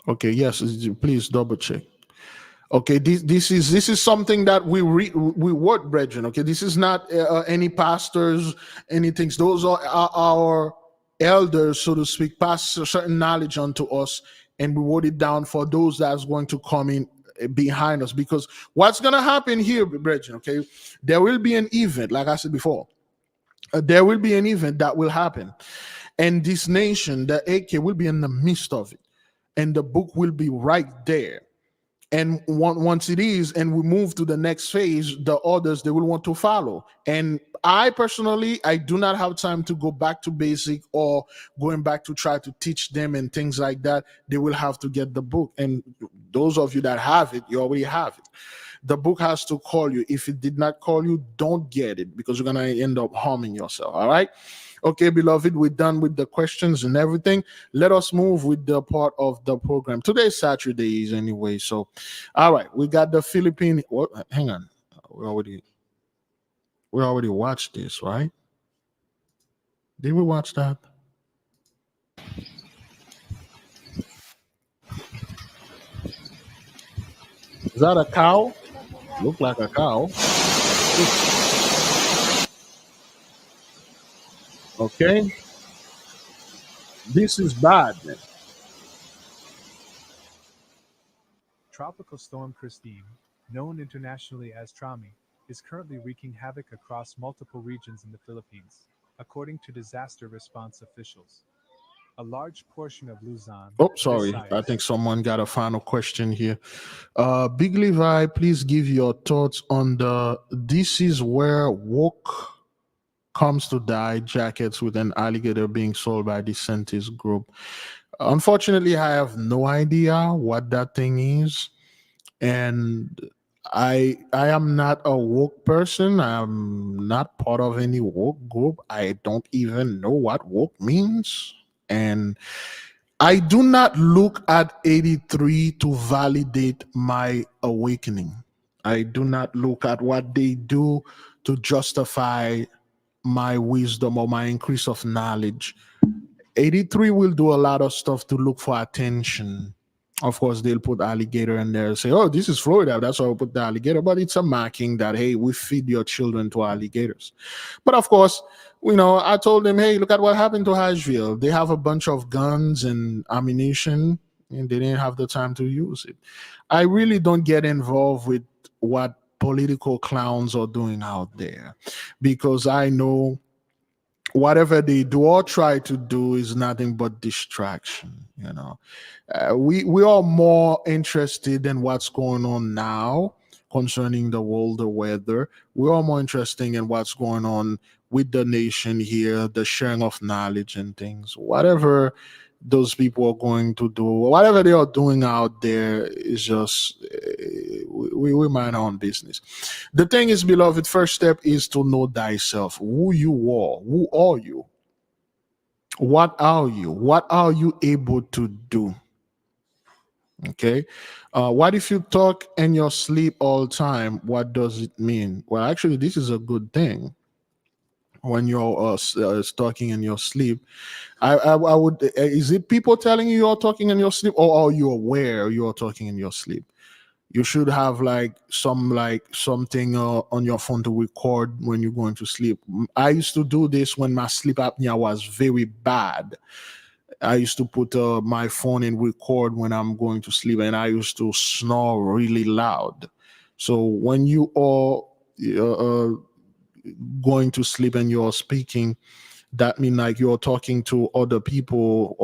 Okay, yes, please double check. Okay, this is something that we word, brethren. Okay, this is not any pastors, anything. Those are our elders, so to speak, pass certain knowledge onto us, and we wrote it down for those that's going to come in behind us. Because what's going to happen here, brethren, okay, there will be an event, like I said before, there will be an event that will happen, and this nation, the AK, will be in the midst of it, and the book will be right there. And once it is, and we move to the next phase, the others, they will want to follow. And I personally, I do not have time to go back to basic or going back to try to teach them and things like that. They will have to get the book. And those of you that have it, you already have it. The book has to call you. If it did not call you, don't get it, because you're going to end up harming yourself. All right. Okay, beloved, we're done with the questions and everything. Let us move with the part of the program. Today's Saturday anyway. So, all right, we got the Philippine. What? Hang on. We already watched this, right? Did we watch that? Is that a cow? Look like a cow. Okay. This is bad, man. Tropical storm Christine, known internationally as Trami, is currently wreaking havoc across multiple regions in the Philippines, according to disaster response officials. A large portion of Luzon. Oh, sorry. I think someone got a final question here. Big Levi, please give your thoughts on the "This is where woke comes to die" jackets with an alligator being sold by the DeSantis group. Unfortunately, I have no idea what that thing is, and I am not a woke person. I'm not part of any woke group. I don't even know what woke means, and I do not look at 83 to validate my awakening. I do not look at what they do to justify my wisdom or my increase of knowledge. 83 will do a lot of stuff to look for attention. Of course, they'll put alligator in there and say, oh, this is Florida. That's why we put the alligator. But it's a marking that, hey, we feed your children to alligators. But of course, I told them, hey, look at what happened to Asheville. They have a bunch of guns and ammunition, and they didn't have the time to use it. I really don't get involved with what political clowns are doing out there, because I know whatever they do or try to do is nothing but distraction. We are more interested in what's going on now concerning the world, the weather. We're all more interested in what's going on with the nation here, the sharing of knowledge and things. Whatever those people are going to do, whatever they are doing out there, is just we mind our own business. The thing is, beloved, first step is to know thyself, who you are. Who are you? What are you? What are you able to do? Okay. What if you talk in your sleep all the time? What does it mean? Well, actually, this is a good thing. When you're talking in your sleep, I would. Is it people telling you you're talking in your sleep, or are you aware you're talking in your sleep? You should have something on your phone to record when you're going to sleep. I used to do this when my sleep apnea was very bad. I used to put my phone and record when I'm going to sleep, and I used to snore really loud. So when you are going to sleep and you're speaking, that means like you're talking to other people,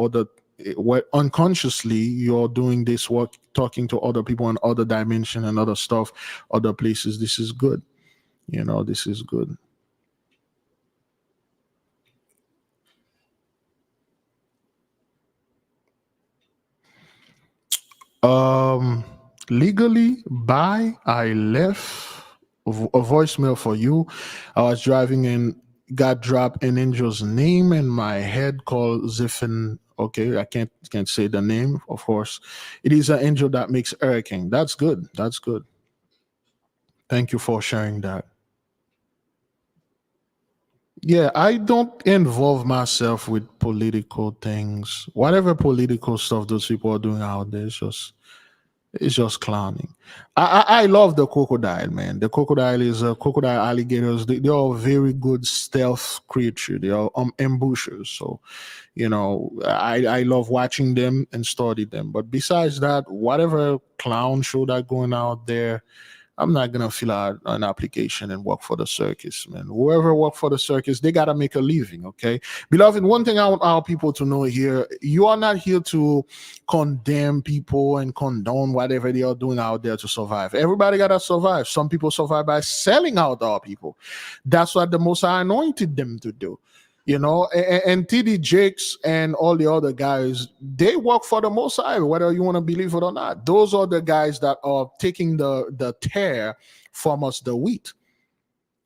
where unconsciously you're doing this work, talking to other people in other dimension and other stuff, other places. This is good. This is good. Legally, I left a voicemail for you. I was driving and got dropped an angel's name in my head called Ziffin. Okay, I can't say the name, of course. It is an angel that makes hurricane. That's good. That's good. Thank you for sharing that. Yeah, I don't involve myself with political things. Whatever political stuff those people are doing out there, it's just clowning. I love the crocodile, man. The crocodile is crocodile alligators. They are very good stealth creature. They are ambushers. So, I love watching them and study them. But besides that, whatever clown show that going out there, I'm not gonna fill out an application and work for the circus, man. Whoever work for the circus, they gotta make a living, okay? Beloved, one thing I want our people to know here: you are not here to condemn people and condone whatever they are doing out there to survive. Everybody gotta survive. Some people survive by selling out our people. That's what the Most High anointed them to do. And TD Jakes and all the other guys, they work for the Most High, whether you want to believe it or not. Those are the guys that are taking the tear from us, the wheat.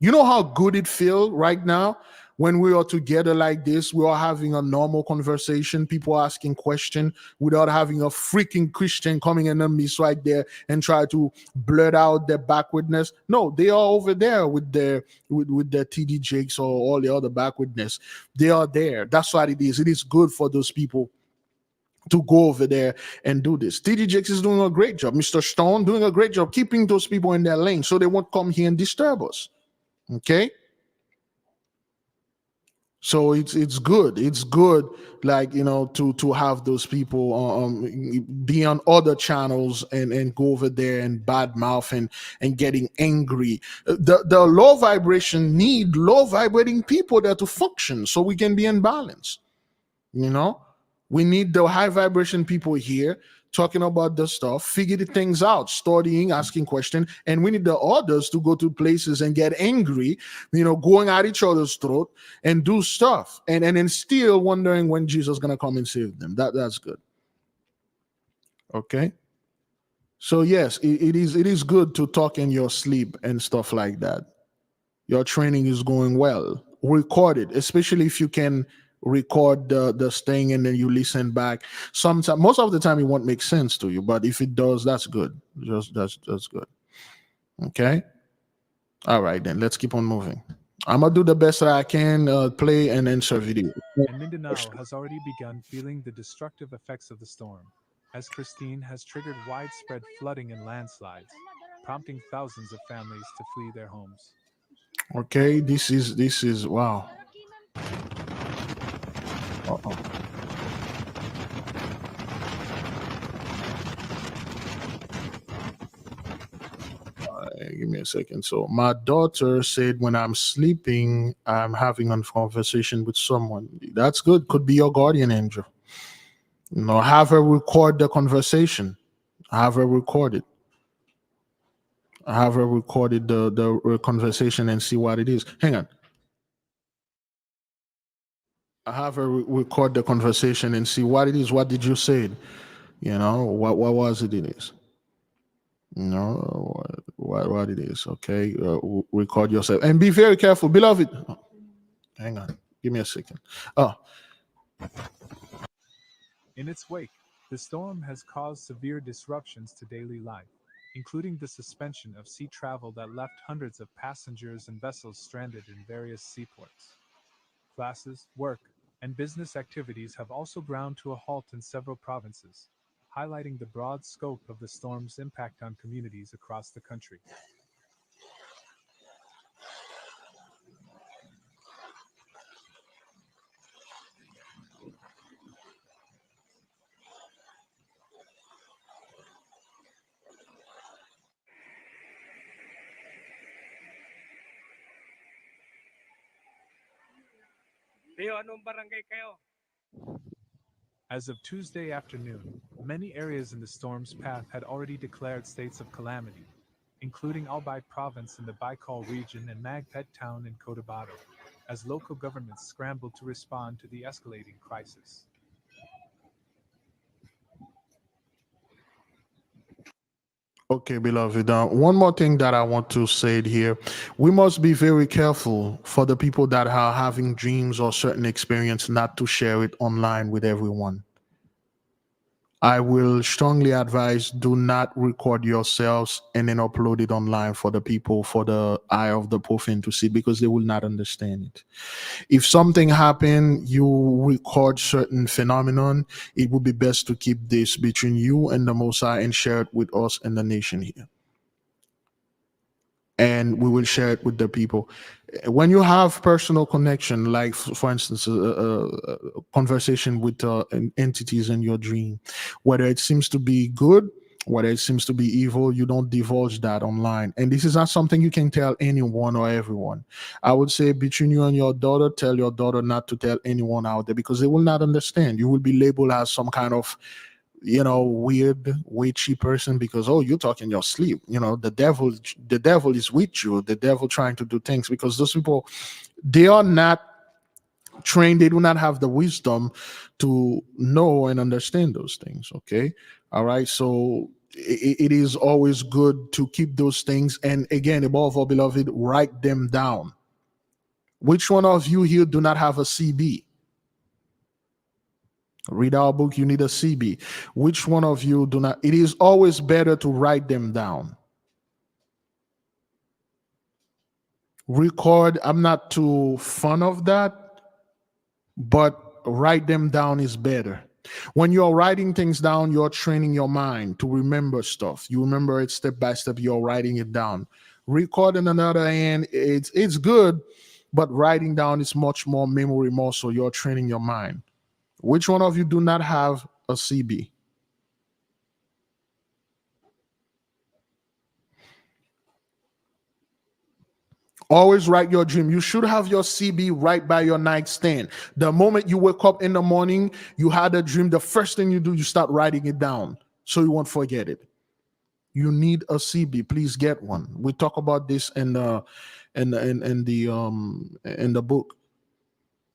You know how good it feels right now when we are together like this? We are having a normal conversation, people asking questions without having a freaking Christian coming in the midst right there and try to blurt out their backwardness. No, they are over there with their TD Jakes or all the other backwardness. They are there. That's what it is. It is good for those people to go over there and do this. TD Jakes is doing a great job. Mr. Stone doing a great job keeping those people in their lane so they won't come here and disturb us. Okay? So it's good. It's good, to have those people be on other channels and go over there and badmouth and getting angry. The low vibration need low vibrating people there to function so we can be in balance. We need the high vibration people here talking about the stuff, figure the things out, studying, asking questions, and we need the others to go to places and get angry, going at each other's throat and do stuff, and then still wondering when Jesus is gonna come and save them. That's good. Okay. So yes, it is good to talk in your sleep and stuff like that. Your training is going well. Record it, especially if you can record the thing and then you listen back. Sometimes, most of the time, it won't make sense to you, but if it does, that's good. That's good. Okay. All right, then let's keep on moving. I'm gonna do the best that I can, play and answer video. And Mindanao has already begun feeling the destructive effects of the storm, as Christine has triggered widespread flooding and landslides, prompting thousands of families to flee their homes. Okay, this is wow. Uh-oh. Give me a second. So my daughter said when I'm sleeping, I'm having a conversation with someone. That's good. Could be your guardian angel. Have her record the conversation. Have her record it. Have her recorded the conversation and see what it is. Hang on. I have her record the conversation and see what it is. What did you say? What was it? It is. What it is. Okay. Record yourself and be very careful, beloved. Oh, hang on. Give me a second. Oh. In its wake, the storm has caused severe disruptions to daily life, including the suspension of sea travel that left hundreds of passengers and vessels stranded in various seaports. Classes, work, and business activities have also ground to a halt in several provinces, highlighting the broad scope of the storm's impact on communities across the country. As of Tuesday afternoon, many areas in the storm's path had already declared states of calamity, including Albay province in the Baikal region and Magpet town in Cotabato, as local governments scrambled to respond to the escalating crisis. Okay, beloved. One more thing that I want to say here. We must be very careful for the people that are having dreams or certain experience not to share it online with everyone. I will strongly advise do not record yourselves and then upload it online for the people, for the eye of the profane to see, because they will not understand it. If something happened, you record certain phenomenon, it would be best to keep this between you and the Most High and share it with us and the nation here. And we will share it with the people. When you have personal connection, like for instance, a conversation with entities in your dream, whether it seems to be good, whether it seems to be evil, you don't divulge that online. And this is not something you can tell anyone or everyone. I would say between you and your daughter, tell your daughter not to tell anyone out there, because they will not understand. You will be labeled as some kind of weird, witchy person because, oh, you talk in your sleep. The devil is with you. The devil trying to do things, because those people, they are not trained. They do not have the wisdom to know and understand those things. Okay. All right. So it is always good to keep those things. And again, above all, beloved, write them down. Which one of you here do not have a CB? Read our book, you need a CB. Which one of you do not? It is always better to write them down. Record, I'm not too fond of that, but write them down is better. When you're writing things down, you're training your mind to remember stuff. You remember it step by step, you're writing it down. Record on another hand, it's good, but writing down is much more memory muscle. You're training your mind. Which one of you do not have a CB? Always write your dream. You should have your CB right by your nightstand. The moment you wake up in the morning, you had a dream, the first thing you do, you start writing it down. so you won't forget it. You need a CB. Please get one. We talk about this in the book.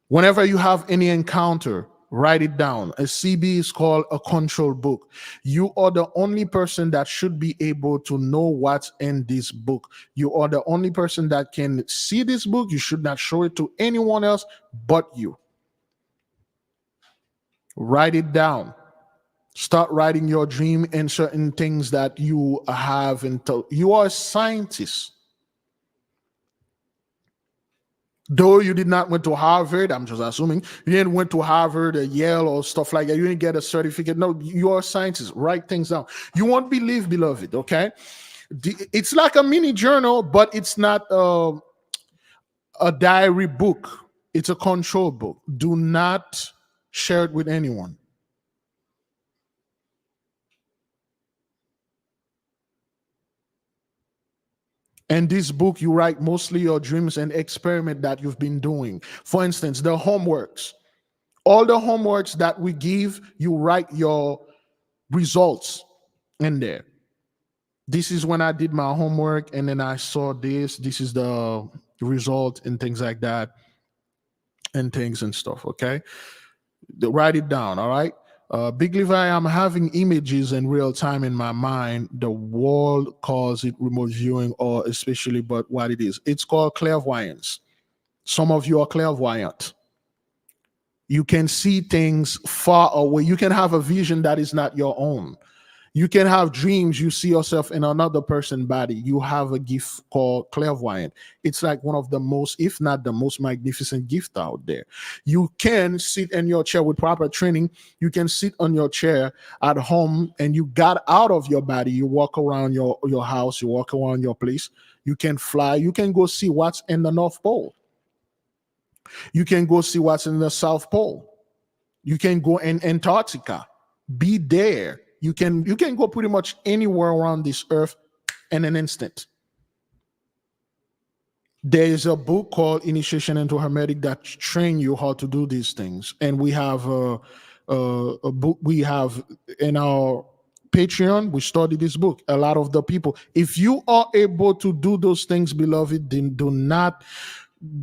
Whenever you have any encounter, write it down. A CB is called a control book. You are the only person that should be able to know what's in this book. You are the only person that can see this book. You should not show it to anyone else but you. Write it down. Start writing your dream and certain things that you have. You are a scientist. Though you did not went to Harvard, I'm just assuming you didn't went to Harvard or Yale or stuff like that. You didn't get a certificate. No, you are a scientist. Write things down. You won't believe, beloved. Okay, it's like a mini journal, but it's not a diary book. It's a control book. Do not share it with anyone. In this book, you write mostly your dreams and experiment that you've been doing. For instance, the homeworks. All the homeworks that we give, you write your results in there. This is when I did my homework, and then I saw this. This is the result and things like that, and things and stuff, okay? Write it down, all right? Big Levi, I'm having images in real time in my mind. The world calls it remote viewing, or especially, but what it is. It's called clairvoyance. Some of you are clairvoyant. You can see things far away. You can have a vision that is not your own. You can have dreams. You see yourself in another person's body. You have a gift called clairvoyant. It's like one of the most, if not the most magnificent gift out there. You can sit in your chair with proper training. You can sit on your chair at home and you got out of your body. You walk around your house. You walk around your place. You can fly. You can go see what's in the North Pole. You can go see what's in the South Pole. You can go in Antarctica. Be there. You can go pretty much anywhere around this earth in an instant. There is a book called Initiation into Hermetic that train you how to do these things. And we have a book we have in our Patreon. We study this book. A lot of the people, if you are able to do those things, beloved, then do not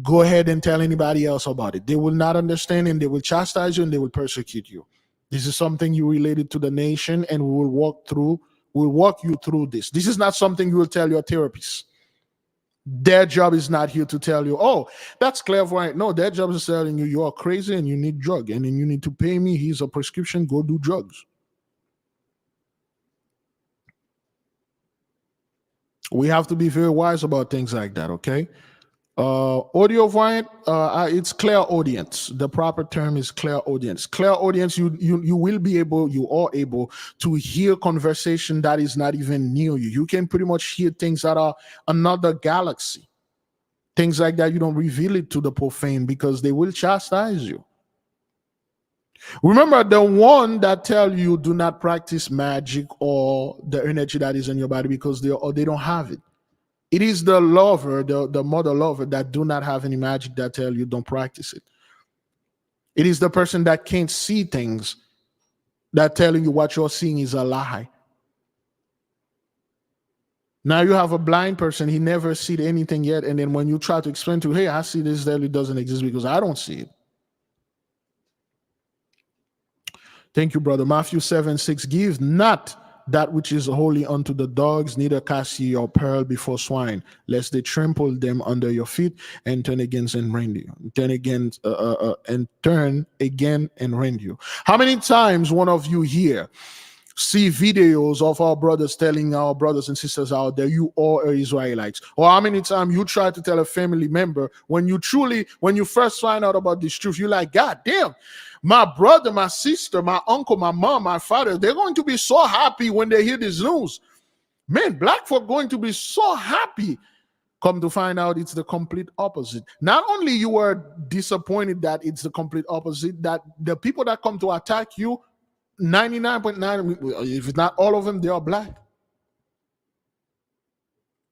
go ahead and tell anybody else about it. They will not understand, and they will chastise you, and they will persecute you. This is something you related to the nation, and we will walk you through this. This is not something you will tell your therapist. Their job is not here to tell you, oh, that's clairvoyant. No, their job is telling you are crazy and you need drug, and then you need to pay me. Here's a prescription. Go do drugs. We have to be very wise about things like that, okay? Audio voyant, it's clairaudience. The proper term is clairaudience. Clairaudience, you will be able, you are able to hear conversation that is not even near you. You can pretty much hear things that are another galaxy. Things like that, you don't reveal it to the profane because they will chastise you. Remember, the one that tell you do not practice magic or the energy that is in your body because they don't have it. It is the lover, the mother lover that do not have any magic that tell you don't practice it. It is the person that can't see things that telling you what you're seeing is a lie. Now you have a blind person, he never seen anything yet, and then when you try to explain to him, hey, I see this, that it doesn't exist because I don't see it. Thank you, brother. Matthew 7:6, give not that which is holy unto the dogs, neither cast ye your pearl before swine, lest they trample them under your feet and turn against and rend you. Turn again and rend you. How many times one of you here see videos of our brothers telling our brothers and sisters out there, you are Israelites? Or how many times you try to tell a family member when you first find out about this truth, you're like, God damn, my brother, my sister, my uncle, my mom, my father, they're going to be so happy when they hear this news. Man, black folk going to be so happy. Come to find out it's the complete opposite. Not only you are disappointed that it's the complete opposite, that the people that come to attack you, 99.9, if not all of them, they are black.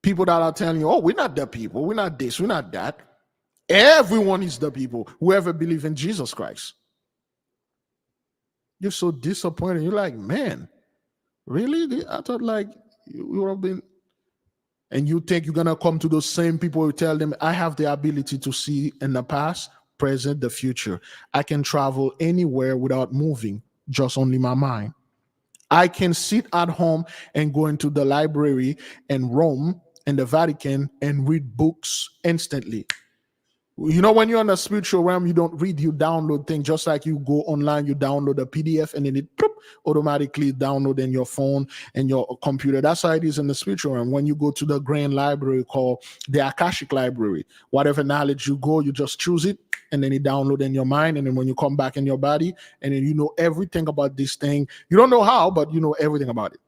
People that are telling you, oh, we're not the people, we're not this, we're not that. Everyone is the people, whoever believes in Jesus Christ. You're so disappointed. You're like, man, Really? I thought like you would have been. And you think you're gonna come to those same people who tell them, I have the ability to see in the past, present, the future. I can travel anywhere without moving, just only my mind. I can sit at home and go into the library in Rome and the Vatican and read books instantly. You know, when you're in the spiritual realm, you don't read, you download things. Just like you go online, you download a PDF and then it automatically download in your phone and your computer. That's how it is in the spiritual realm. When you go to the grand library called the Akashic Library, whatever knowledge you go, you just choose it and then it download in your mind. And then when you come back in your body, and then you know everything about this thing. You don't know how, but you know everything about it.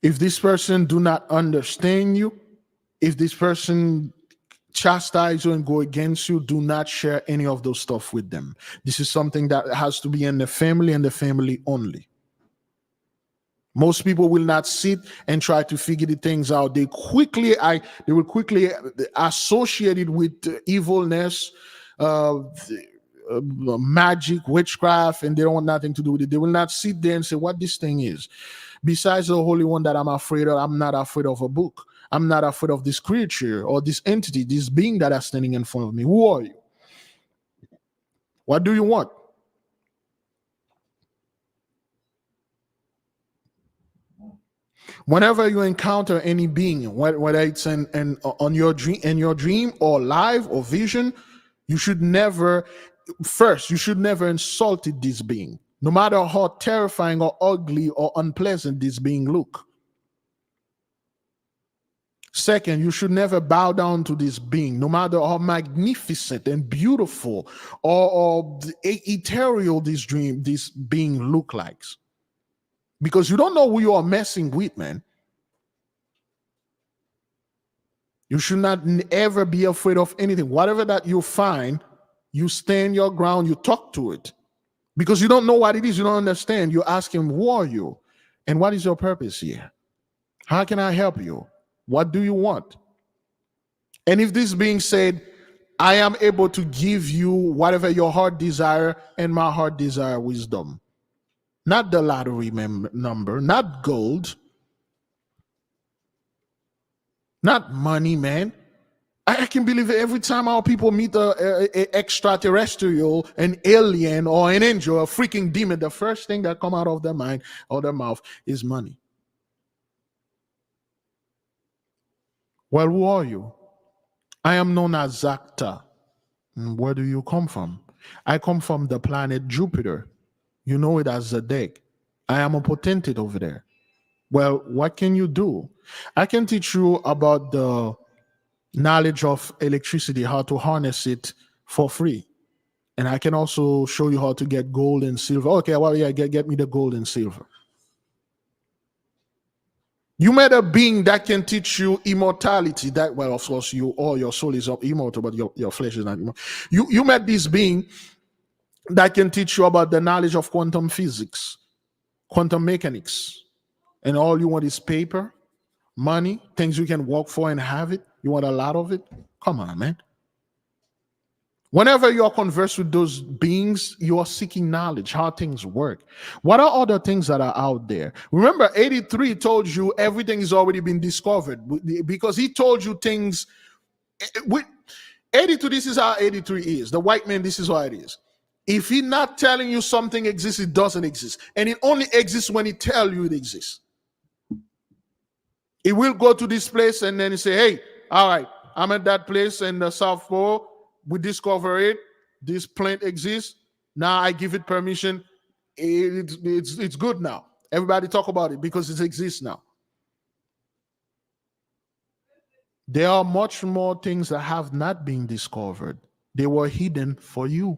If this person do not understand you, if this person chastise you and go against you, do not share any of those stuff with them. This is something that has to be in the family and the family only. Most people will not sit and try to figure the things out. They will quickly associate it with evilness, magic, witchcraft, and they don't want nothing to do with it. They will not sit there and say what this thing is. Besides the Holy One that I'm afraid of, I'm not afraid of a book. I'm not afraid of this creature or this entity, this being that is standing in front of me. Who are you? What do you want? Whenever you encounter any being, whether it's on your dream or live or vision, you should never insult this being, no matter how terrifying or ugly or unpleasant this being look. Second, you should never bow down to this being, no matter how magnificent and beautiful or ethereal this being look like. Because you don't know who you are messing with, man. You should not ever be afraid of anything. Whatever that you find, you stand your ground, you talk to it. Because you don't know what it is, you don't understand. You ask him, who are you? And what is your purpose here? How can I help you? What do you want? And if this being said, I am able to give you whatever your heart desire, and my heart desire wisdom. Not the lottery number, not gold, not money, man. I can believe it every time our people meet a extraterrestrial, an alien, or an angel, a freaking demon, the first thing that come out of their mind or their mouth is money. Well, who are you? I am known as Zakta. Where do you come from? I come from the planet Jupiter. You know it as Zedek. I am a potentate over there. Well, what can you do? I can teach you about the knowledge of electricity, how to harness it for free. And I can also show you how to get gold and silver. Okay, well, yeah, get me the gold and silver. You met a being that can teach you immortality. That, well, of course, your soul is immortal, but your flesh is not immortal. You met this being that can teach you about the knowledge of quantum physics, quantum mechanics. And all you want is paper, money, things you can work for and have it. You want a lot of it? Come on, man. Whenever you're conversing with those beings, you are seeking knowledge, how things work. What are other things that are out there? Remember, 83 told you everything has already been discovered because he told you things. With 82, this is how 83 is. The white man, this is how it is. If he's not telling you something exists, it doesn't exist. And it only exists when he tells you it exists. He will go to this place and then he say, hey, all right, I'm at that place in the South Pole. We discover it. This plant exists. Now I give it permission. It's good now. Everybody talk about it because it exists now. There are much more things that have not been discovered. They were hidden for you.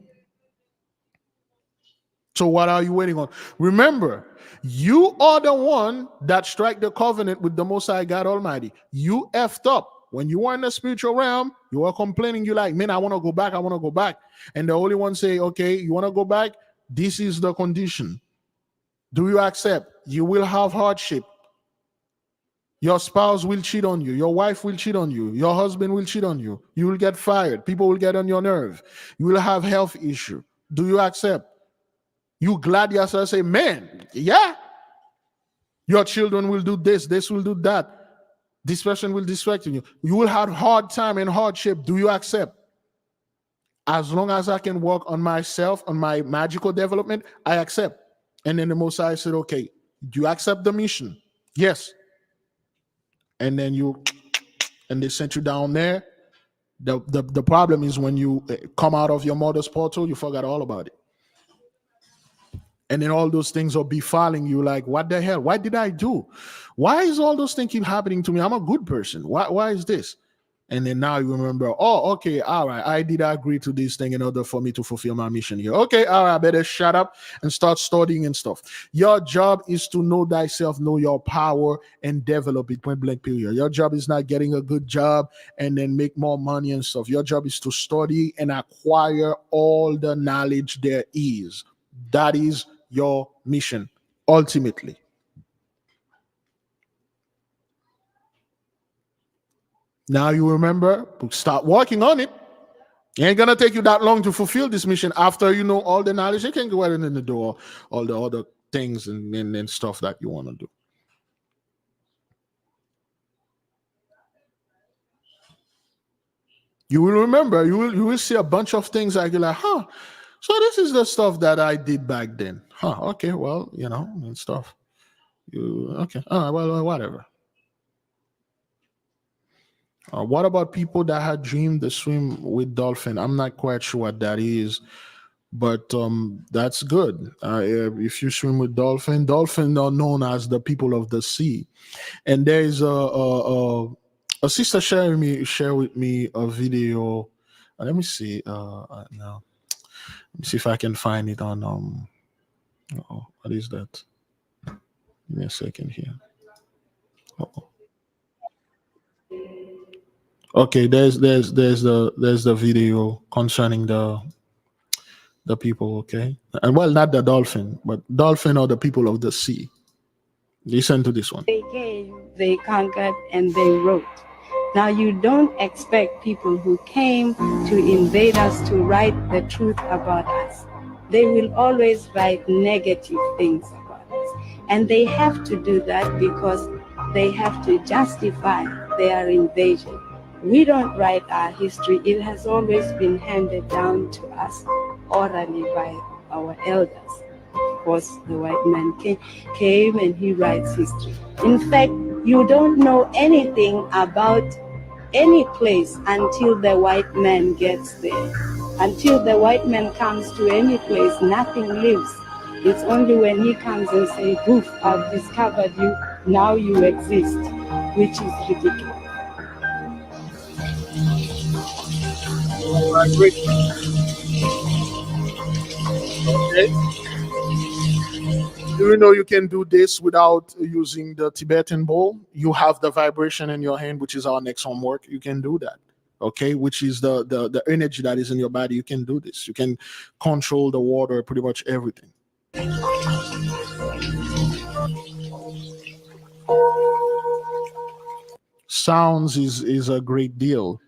So what are you waiting on? Remember, you are the one that strike the covenant with the Most High God Almighty. You effed up. When you are in the spiritual realm, you are complaining. You like, man, I want to go back. I want to go back. And the Holy One say, okay, you want to go back? This is the condition. Do you accept? You will have hardship. Your spouse will cheat on you. Your wife will cheat on you. Your husband will cheat on you. You will get fired. People will get on your nerve. You will have health issue. Do you accept? You glad yourself say, man, yeah, your children will do this will do that. This person will distract you. You will have hard time and hardship. Do you accept? As long as I can work on myself, on my magical development, I accept. And then the Most High said, okay, do you accept the mission? Yes. And then and they sent you down there. The problem is when you come out of your mother's portal, you forgot all about it. And then all those things are befiling you like, what the hell? What did I do? Why is all those things keep happening to me? I'm a good person. Why is this? And then now you remember, oh, okay, all right, I did agree to this thing in order for me to fulfill my mission here. Okay, all right, I better shut up and start studying and stuff. Your job is to know thyself, know your power, and develop it, point blank period. Your job is not getting a good job and then make more money and stuff. Your job is to study and acquire all the knowledge there is. That is your mission, ultimately. Now you remember, start working on it. It ain't gonna take you that long to fulfill this mission. After you know all the knowledge, you can go ahead and in the door, all the other things and stuff that you want to do. You will remember, you will see a bunch of things like you're like, huh, so this is the stuff that I did back then. Huh, okay, well, and stuff. Okay, all right, well, whatever. What about people that had dreamed to swim with dolphin? I'm not quite sure what that is, but that's good. If you swim with dolphin are known as the people of the sea. And there is a sister share with me a video. Let me see. Now, let me see if I can find it on. What is that? Give me a second here. Okay, there's the video concerning the people. Okay, and well, not the dolphin, but dolphin are the people of the sea. Listen to this one. They came, they conquered, and they wrote. Now you don't expect people who came to invade us to write the truth about us. They will always write negative things about us. And they have to do that because they have to justify their invasion. We don't write our history. It has always been handed down to us orally by our elders. Of course, the white man came and he writes history. In fact, you don't know anything about any place until the white man gets there. Until the white man comes to any place, nothing lives. It's only when he comes and says, "Poof, I've discovered you, now you exist," which is ridiculous. Okay. Do you know you can do this without using the Tibetan bowl? You have the vibration in your hand, which is our next homework. You can do that. Okay, which is the energy that is in your body. You can do this. You can control the water, pretty much everything. Sounds is a great deal.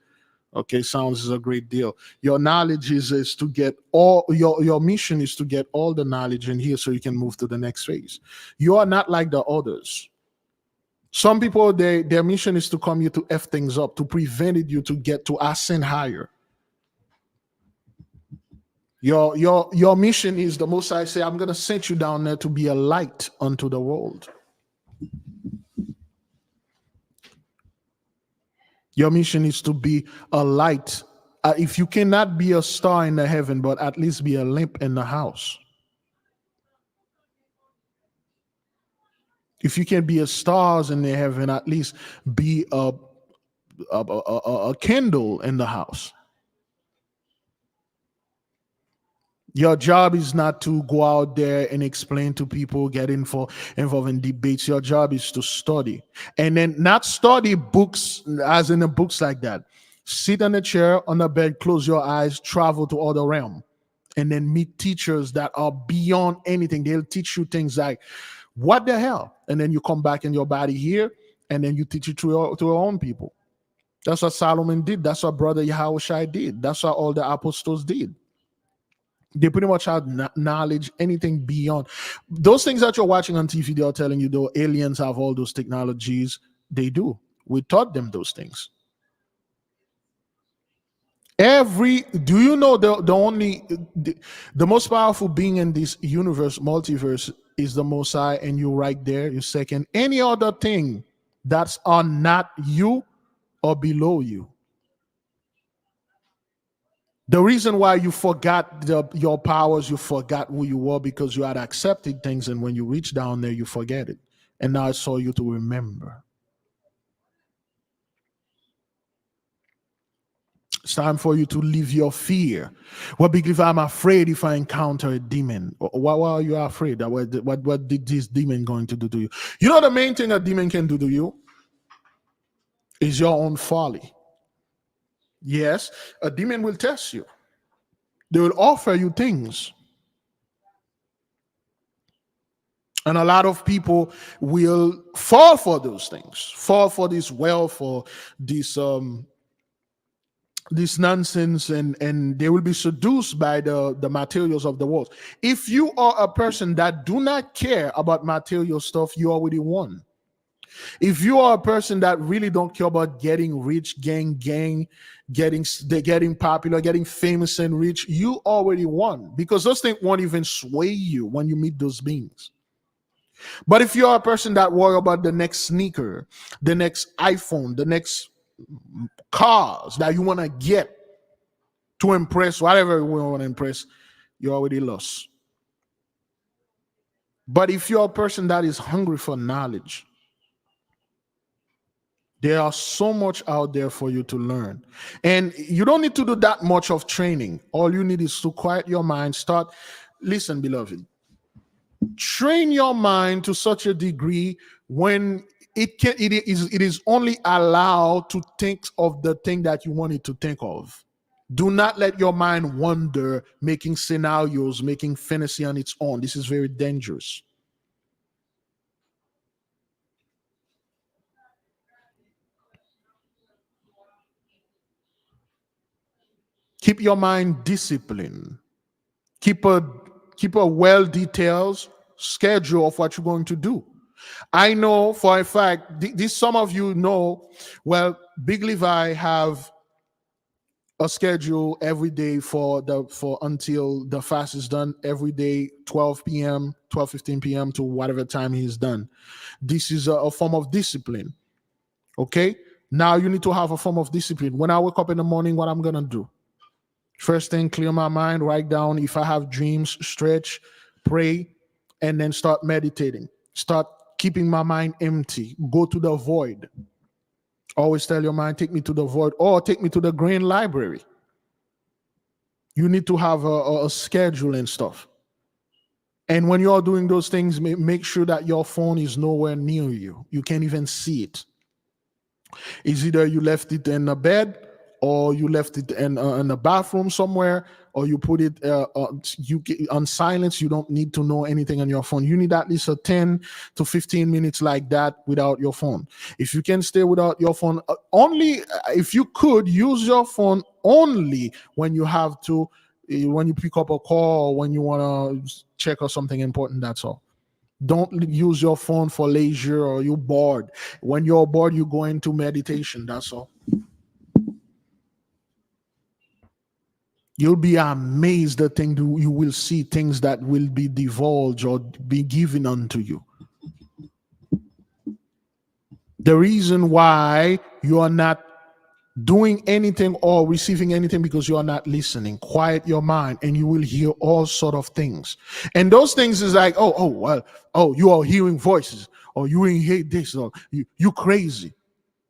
Okay, sounds is a great deal. Your knowledge is to get all your mission is to get all the knowledge in here so you can move to the next phase. You are not like the others. Some people, their mission is to come here to F things up, to prevent you to get to ascend higher. Your mission is, the Most High say, I'm gonna send you down there to be a light unto the world. Your mission is to be a light. If you cannot be a star in the heaven, but at least be a lamp in the house. If you can be a stars in the heaven, at least be a candle in the house. Your job is not to go out there and explain to people, get involved in debates. Your job is to study. And then not study books as in the books like that. Sit on a chair, on a bed, close your eyes, travel to other realm. And then meet teachers that are beyond anything. They'll teach you things like, what the hell? And then you come back in your body here, and then you teach it to your own people. That's what Solomon did. That's what Brother Yahushua did. That's what all the apostles did. They pretty much have knowledge, anything beyond. Those things that you're watching on TV, they're telling you, though, aliens have all those technologies. They do. We taught them those things. Do you know the most powerful being in this universe, multiverse, is the Most High, and you right there, you second any other thing that's on not you or below you. The reason why you forgot your powers, you forgot who you were, because you had accepted things, and when you reach down there, you forget it. And now it's for you to remember. It's time for you to leave your fear. Well, because I'm afraid if I encounter a demon. Why are you afraid? What did this demon going to do to you? You know, the main thing a demon can do to you is your own folly. Yes, a demon will test you. They will offer you things. And a lot of people will fall for those things, fall for this wealth or this nonsense, and they will be seduced by the materials of the world. If you are a person that do not care about material stuff, you already won. If you are a person that really don't care about getting rich, getting popular, getting famous and rich, you already won, because those things won't even sway you when you meet those beings. But if you're a person that worry about the next sneaker, the next iPhone, the next cars that you want to get to impress, whatever you want to impress, you're already lost. But if you're a person that is hungry for knowledge, there are so much out there for you to learn. And you don't need to do that much of training. All you need is to quiet your mind. Listen, beloved, train your mind to such a degree when it is only allowed to think of the thing that you want it to think of. Do not let your mind wander, making scenarios, making fantasy on its own. This is very dangerous. Keep your mind disciplined. Keep a well-detailed schedule of what you're going to do. I know for a fact, this some of you know, well, Big Levi have a schedule every day for until the fast is done, every day, 12 p.m., 12:15 p.m. to whatever time he's done. This is a form of discipline. Okay? Now you need to have a form of discipline. When I wake up in the morning, what I'm gonna do? First thing, clear my mind, write down if I have dreams, stretch, pray, and then start meditating. Start keeping my mind empty. Go to the void. Always tell your mind, take me to the void, or take me to the green library. You need to have a schedule and stuff. And when you're doing those things, make sure that your phone is nowhere near you. You can't even see it. It's either you left it in the bed, or you left it in the bathroom somewhere, or you put it on silence. You don't need to know anything on your phone. You need at least a 10 to 15 minutes like that without your phone. If you can stay without your phone, only if you could use your phone only when you have to, when you pick up a call or when you want to check or something important, that's all. Don't use your phone for leisure or you're bored. When you're bored, you go into meditation, that's all. You'll be amazed the thing you will see things that will be divulged or be given unto you. The reason why you are not doing anything or receiving anything because you are not listening. Quiet your mind and you will hear all sort of things. And those things is like, you are hearing voices, or you hear this, or you crazy.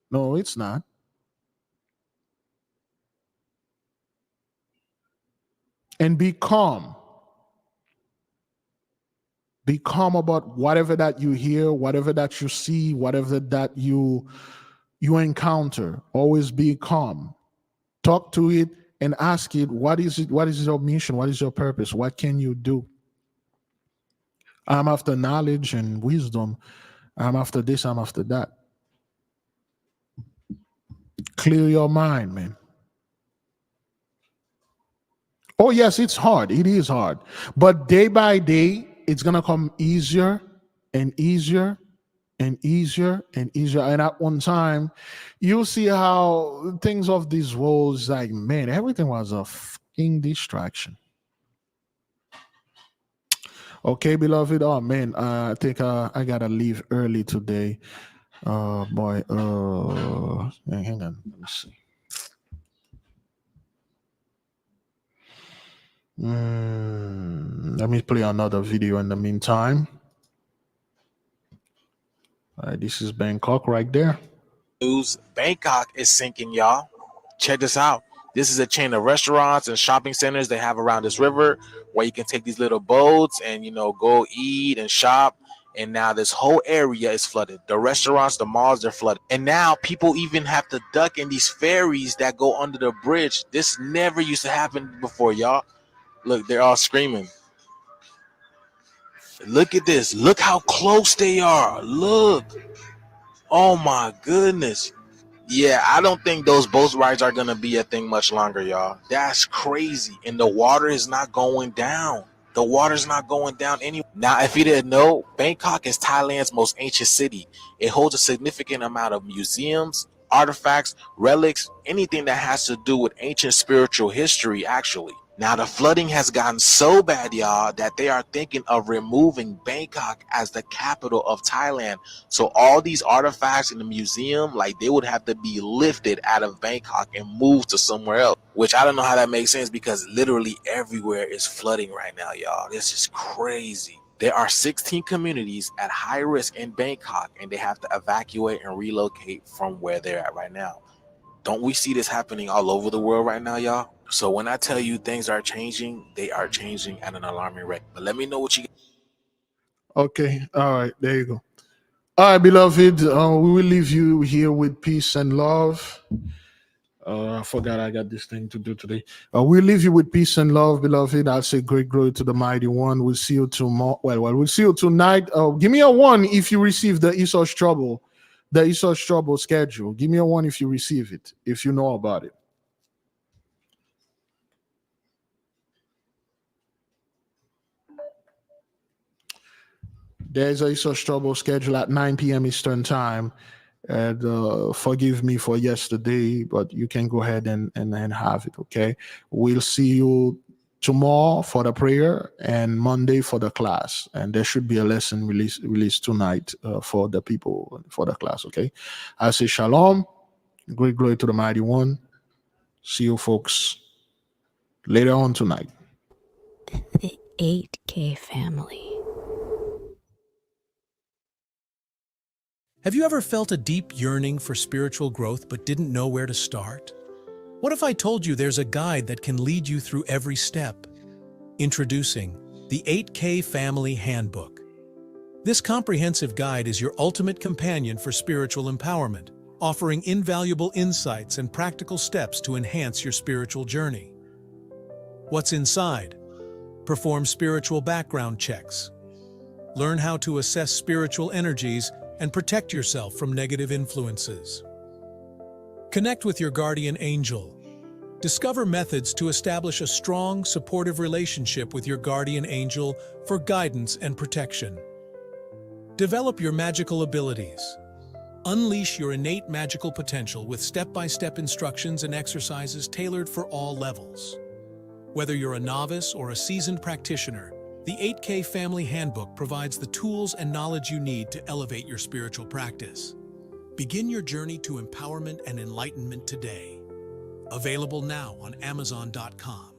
No, it's not. And be calm. Be calm about whatever that you hear, whatever that you see, whatever that you encounter. Always be calm. Talk to it and ask it, what is it? What is your mission? What is your purpose? What can you do? I'm after knowledge and wisdom. I'm after this, I'm after that. Clear your mind, man. Oh, yes, it's hard. It is hard. But day by day, it's going to come easier and easier and easier and easier. And at one time, you'll see how things of these worlds, like, man, everything was a fucking distraction. Okay, beloved. Oh, man, I think I got to leave early today. Boy, hang on. Let me see. Let me play another video in the meantime. All right, this is Bangkok right there. News: Bangkok is sinking, y'all. Check this out. This is a chain of restaurants and shopping centers they have around this river where you can take these little boats and, you know, go eat and shop. And now this whole area is flooded. The restaurants, the malls, they're flooded. And now people even have to duck in these ferries that go under the bridge. This never used to happen before, y'all. Look, they're all screaming. Look at this. Look how close they are. Look. Oh my goodness. Yeah, I don't think those boat rides are going to be a thing much longer, y'all. That's crazy. And the water is not going down. The water's not going down anyway. Now, if you didn't know, Bangkok is Thailand's most ancient city. It holds a significant amount of museums, artifacts, relics, anything that has to do with ancient spiritual history, actually. Now, the flooding has gotten so bad, y'all, that they are thinking of removing Bangkok as the capital of Thailand. So all these artifacts in the museum, like, they would have to be lifted out of Bangkok and moved to somewhere else, which I don't know how that makes sense because literally everywhere is flooding right now, y'all. This is crazy. There are 16 communities at high risk in Bangkok, and they have to evacuate and relocate from where they're at right now. Don't we see this happening all over the world right now, y'all? So when I tell you things are changing, they are changing at an alarming rate. But let me know what you get. Okay. All right. There you go. All right, beloved. We will leave you here with peace and love. I forgot I got this thing to do today. We'll leave you with peace and love, beloved. I'll say great glory to the mighty one. We'll see you tomorrow. Well, we'll see you tonight. Give me a 1 if you receive the Esau's Trouble schedule. Give me a 1 if you receive it, if you know about it. There's a Esau's Trouble schedule at 9 p.m. Eastern time. And forgive me for yesterday, but you can go ahead and have it, okay? We'll see you tomorrow for the prayer and Monday for the class. And there should be a lesson released tonight for the people for the class, okay? I say shalom. Great glory to the mighty one. See you folks later on tonight. The 8K family. Have you ever felt a deep yearning for spiritual growth but didn't know where to start? What if I told you there's a guide that can lead you through every step? Introducing the 8K Family Handbook. This comprehensive guide is your ultimate companion for spiritual empowerment, offering invaluable insights and practical steps to enhance your spiritual journey. What's inside? Perform spiritual background checks. Learn how to assess spiritual energies and protect yourself from negative influences. Connect with your guardian angel. Discover methods to establish a strong, supportive relationship with your guardian angel for guidance and protection. Develop your magical abilities. Unleash your innate magical potential with step-by-step instructions and exercises tailored for all levels. Whether you're a novice or a seasoned practitioner, the 8K Family Handbook provides the tools and knowledge you need to elevate your spiritual practice. Begin your journey to empowerment and enlightenment today. Available now on Amazon.com.